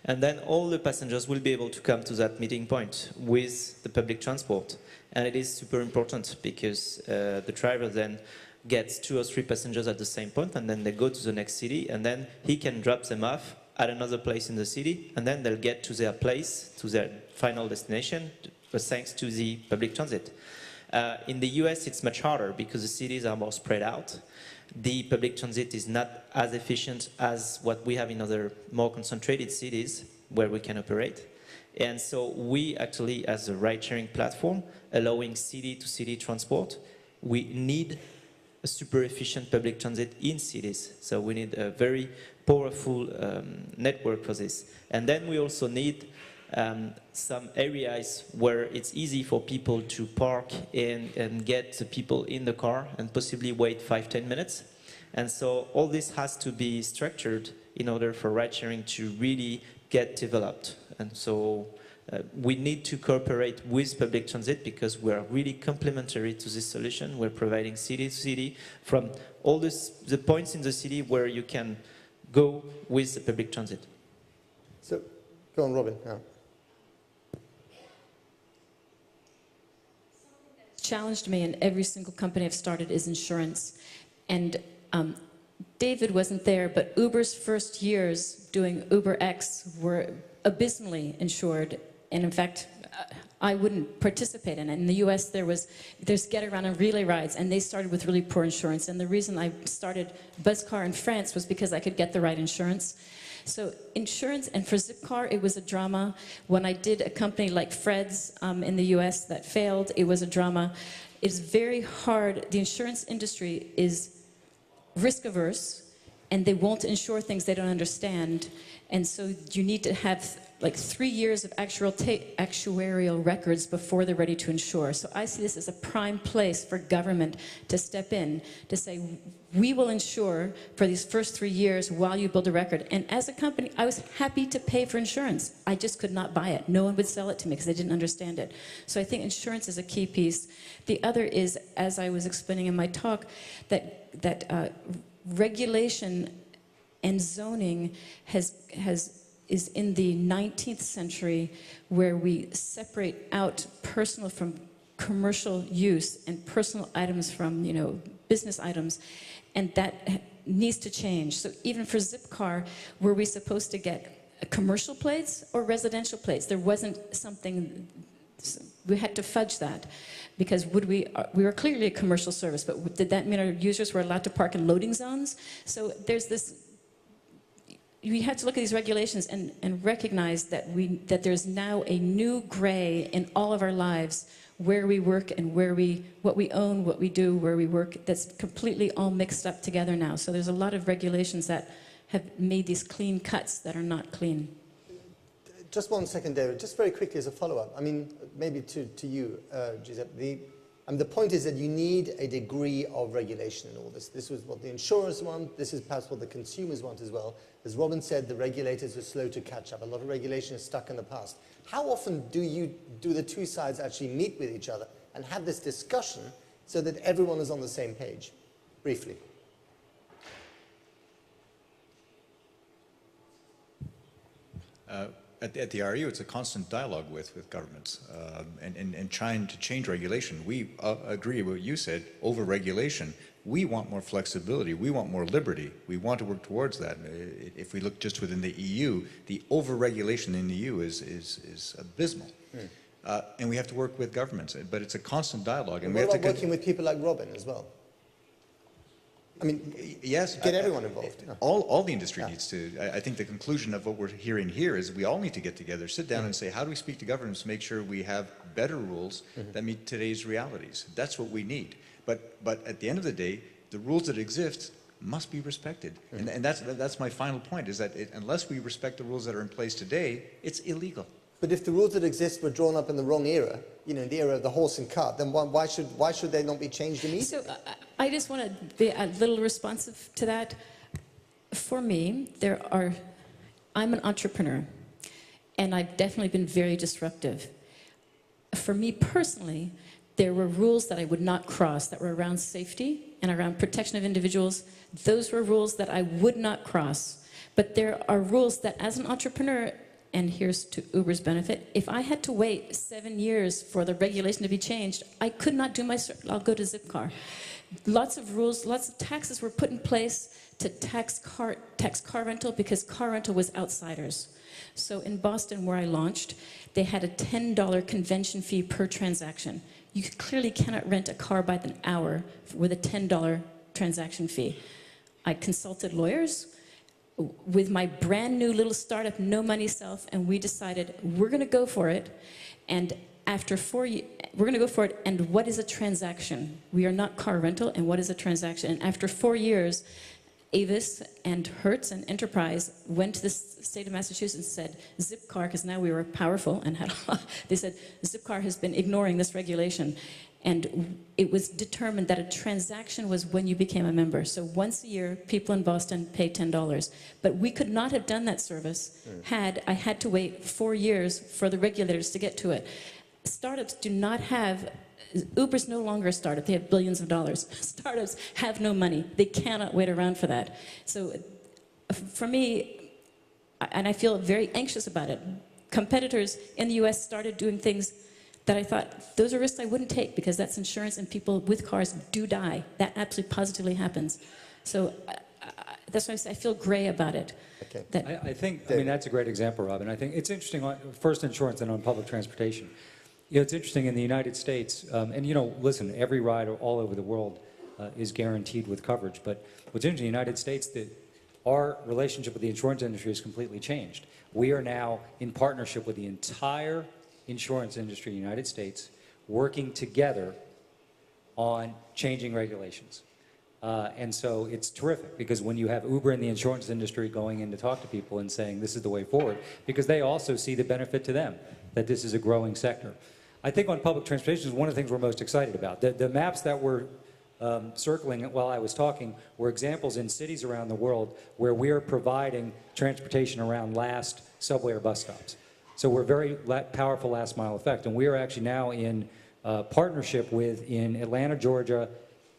Speaker 3: And then all the passengers will be able to come to that meeting point with the public transport. And it is super important because the driver then gets 2 or 3 passengers at the same point, and then they go to the next city, and then he can drop them off at another place in the city, and then they'll get to their place, to their final destination, thanks to the public transit. In the US, it's much harder because the cities are more spread out. The public transit is not as efficient as what we have in other more concentrated cities where we can operate. And so we actually, as a ride-sharing platform, allowing city-to-city transport, we need a super efficient public transit in cities. So we need a very powerful network for this. And then we also need some areas where it's easy for people to park and get the people in the car and possibly wait 5-10 minutes. And so all this has to be structured in order for ride-sharing to really get developed. And so we need to cooperate with public transit because we're really complementary to this solution. We're providing city to city from all the points in the city where you can go with the public transit.
Speaker 1: So, go on, Robin. Yeah.
Speaker 4: Challenged me in every single company I've started is insurance. And David wasn't there, but Uber's first years doing UberX were abysmally insured. And in fact, I wouldn't participate in it. In the US, there's get around and relay rides, and they started with really poor insurance. And the reason I started Buzzcar in France was because I could get the right insurance. So insurance, and for Zipcar, it was a drama. When I did a company like Fred's in the US that failed, it was a drama. It's very hard. The insurance industry is risk averse, and they won't insure things they don't understand. And so you need to have like 3 years of actuarial records before they're ready to insure. So I see this as a prime place for government to step in, to say, we will insure for these first 3 years while you build a record. And as a company, I was happy to pay for insurance. I just could not buy it. No one would sell it to me because they didn't understand it. So I think insurance is a key piece. The other is, as I was explaining in my talk, that regulation and zoning is in the 19th century, where we separate out personal from commercial use and personal items from, business items, and that needs to change. So even for Zipcar, were we supposed to get commercial plates or residential plates? There wasn't something, we had to fudge that, because we were clearly a commercial service, but did that mean our users were allowed to park in loading zones? So there's this, we have to look at these regulations and recognize that there's now a new gray in all of our lives, where we work and what we own, what we do, where we work, that's completely all mixed up together now. So there's a lot of regulations that have made these clean cuts that are not clean.
Speaker 1: Just 1 second, David. Just very quickly as a follow-up. I mean, maybe to you, Giuseppe. The point is that you need a degree of regulation in all this. This was what the insurers want. This is perhaps what the consumers want as well. As Robin said, the regulators are slow to catch up. A lot of regulation is stuck in the past. How often do the two sides actually meet with each other and have this discussion so that everyone is on the same page? Briefly.
Speaker 6: At the RU, it's a constant dialogue with governments and trying to change regulation. We agree with what you said, over-regulation. We want more flexibility. We want more liberty. We want to work towards that. If we look just within the EU, the over-regulation in the EU is abysmal. And we have to work with governments. But it's a constant dialogue. And
Speaker 1: what about working with people like Robin as well? I mean,
Speaker 6: yes,
Speaker 1: get everyone involved.
Speaker 6: All the industry needs to. I think the conclusion of what we're hearing here is we all need to get together, sit down and say, how do we speak to governments to make sure we have better rules that meet today's realities? That's what we need. But at the end of the day, the rules that exist must be respected. And that's my final point, is that unless we respect the rules that are in place today, it's illegal.
Speaker 1: But if the rules that exist were drawn up in the wrong era, in the era of the horse and cart, then why should they not be changed immediately?
Speaker 4: So I just want to be a little responsive to that. For me, I'm an entrepreneur, and I've definitely been very disruptive. For me personally, there were rules that I would not cross that were around safety and around protection of individuals. Those were rules that I would not cross. But there are rules that, as an entrepreneur, and here's to Uber's benefit, if I had to wait 7 years for the regulation to be changed, I could not do I'll go to Zipcar. Lots of rules, lots of taxes were put in place to tax car rental, because car rental was outsiders. So in Boston, where I launched, they had a $10 convention fee per transaction. You clearly cannot rent a car by the hour with a $10 transaction fee. I consulted lawyers with my brand new little startup, no money self, and we decided we're going to go for it. And after 4 years, we're going to go for it. And what is a transaction? We are not car rental, and what is a transaction? And after 4 years, Avis and Hertz and Enterprise went to the state of Massachusetts and said, Zipcar, because now we were powerful and had a lot, they said, Zipcar has been ignoring this regulation. And it was determined that a transaction was when you became a member. So once a year, people in Boston pay $10. But we could not have done that service I had to wait 4 years for the regulators to get to it. Startups do not have, Uber's no longer a startup, they have billions of dollars. Startups have no money, they cannot wait around for that. So for me, and I feel very anxious about it, competitors in the US started doing things that I thought, those are risks I wouldn't take, because that's insurance and people with cars do die. That absolutely positively happens. So that's why I feel gray about it.
Speaker 1: Okay.
Speaker 2: I think, that's a great example, Robin. I think it's interesting, first insurance and on public transportation. It's interesting in the United States, and listen, every ride all over the world is guaranteed with coverage. But what's interesting in the United States, that our relationship with the insurance industry has completely changed. We are now in partnership with the entire insurance industry in the United States, working together on changing regulations. And so it's terrific because when you have Uber in the insurance industry going in to talk to people and saying this is the way forward, because they also see the benefit to them, that this is a growing sector. I think on public transportation is one of the things we're most excited about. The maps that were circling while I was talking were examples in cities around the world where we are providing transportation around last subway or bus stops. So we're very powerful last mile effect. And we are actually now in partnership with, in Atlanta, Georgia,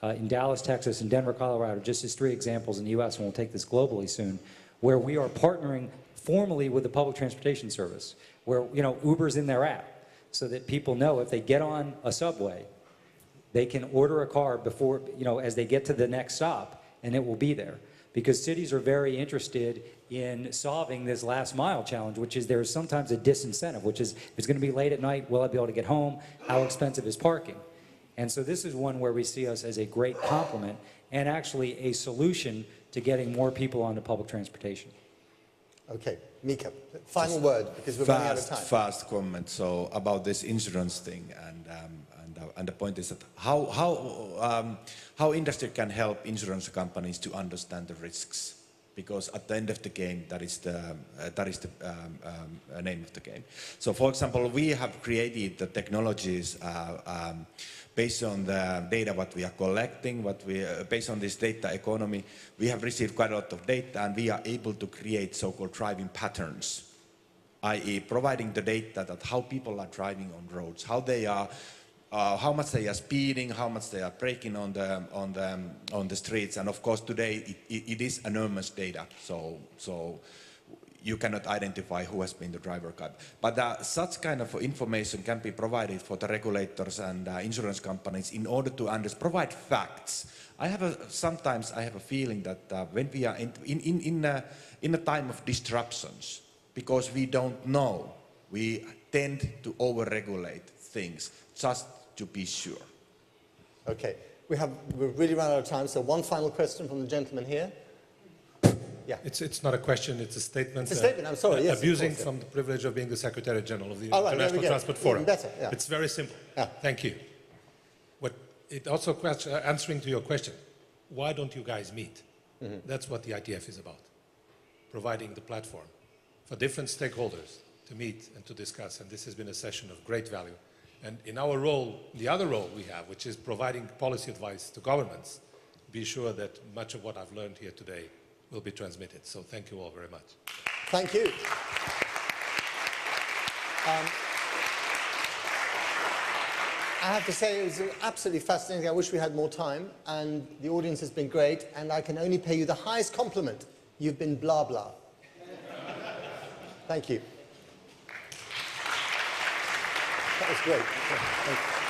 Speaker 2: in Dallas, Texas, and Denver, Colorado, just as 3 examples in the US, and we'll take this globally soon, where we are partnering formally with the public transportation service, where, you know, Uber's in their app, so that people know if they get on a subway, they can order a car before, you know, as they get to the next stop, and it will be there. Because cities are very interested in solving this last mile challenge, which is there's sometimes a disincentive, which is if it's going to be late at night, will I be able to get home? How expensive is parking? And so this is one where we see us as a great complement and actually a solution to getting more people onto public transportation.
Speaker 1: Okay, Mika, final word, because we're running out of time.
Speaker 5: Fast comment. So about this insurance thing, and the point is that how industry can help insurance companies to understand the risks, because at the end of the game, that is the name of the game. So, for example, we have created the technologies based on the data what we are collecting, based on this data economy. We have received quite a lot of data, and we are able to create so-called driving patterns, i.e., providing the data that how people are driving on roads, how they are. How much they are speeding, how much they are braking on the streets, and of course today it is enormous data. So you cannot identify who has been the driver. But such kind of information can be provided for the regulators and insurance companies in order to provide facts. Sometimes I have a feeling that when we are in a time of disruptions, because we don't know, we tend to over-regulate things just to be sure.
Speaker 1: Okay, we've really run out of time, so one final question from the gentleman here. Yeah.
Speaker 9: It's not a question, it's a statement.
Speaker 1: It's a statement, I'm sorry, yes.
Speaker 9: Abusing from the privilege of being the Secretary General of the
Speaker 1: All right,
Speaker 9: International Transport Forum.
Speaker 1: Even better, yeah.
Speaker 9: It's very simple.
Speaker 1: Yeah.
Speaker 9: Thank you. It also answering to your question, why don't you guys meet? Mm-hmm. That's what the ITF is about, providing the platform for different stakeholders to meet and to discuss, and this has been a session of great value. And in our role, the other role we have, which is providing policy advice to governments, be sure that much of what I've learned here today will be transmitted. So thank you all very much.
Speaker 1: Thank you. I have to say it was absolutely fascinating. I wish we had more time, and the audience has been great, and I can only pay you the highest compliment. You've been blah blah. Thank you. That was great. Thank you.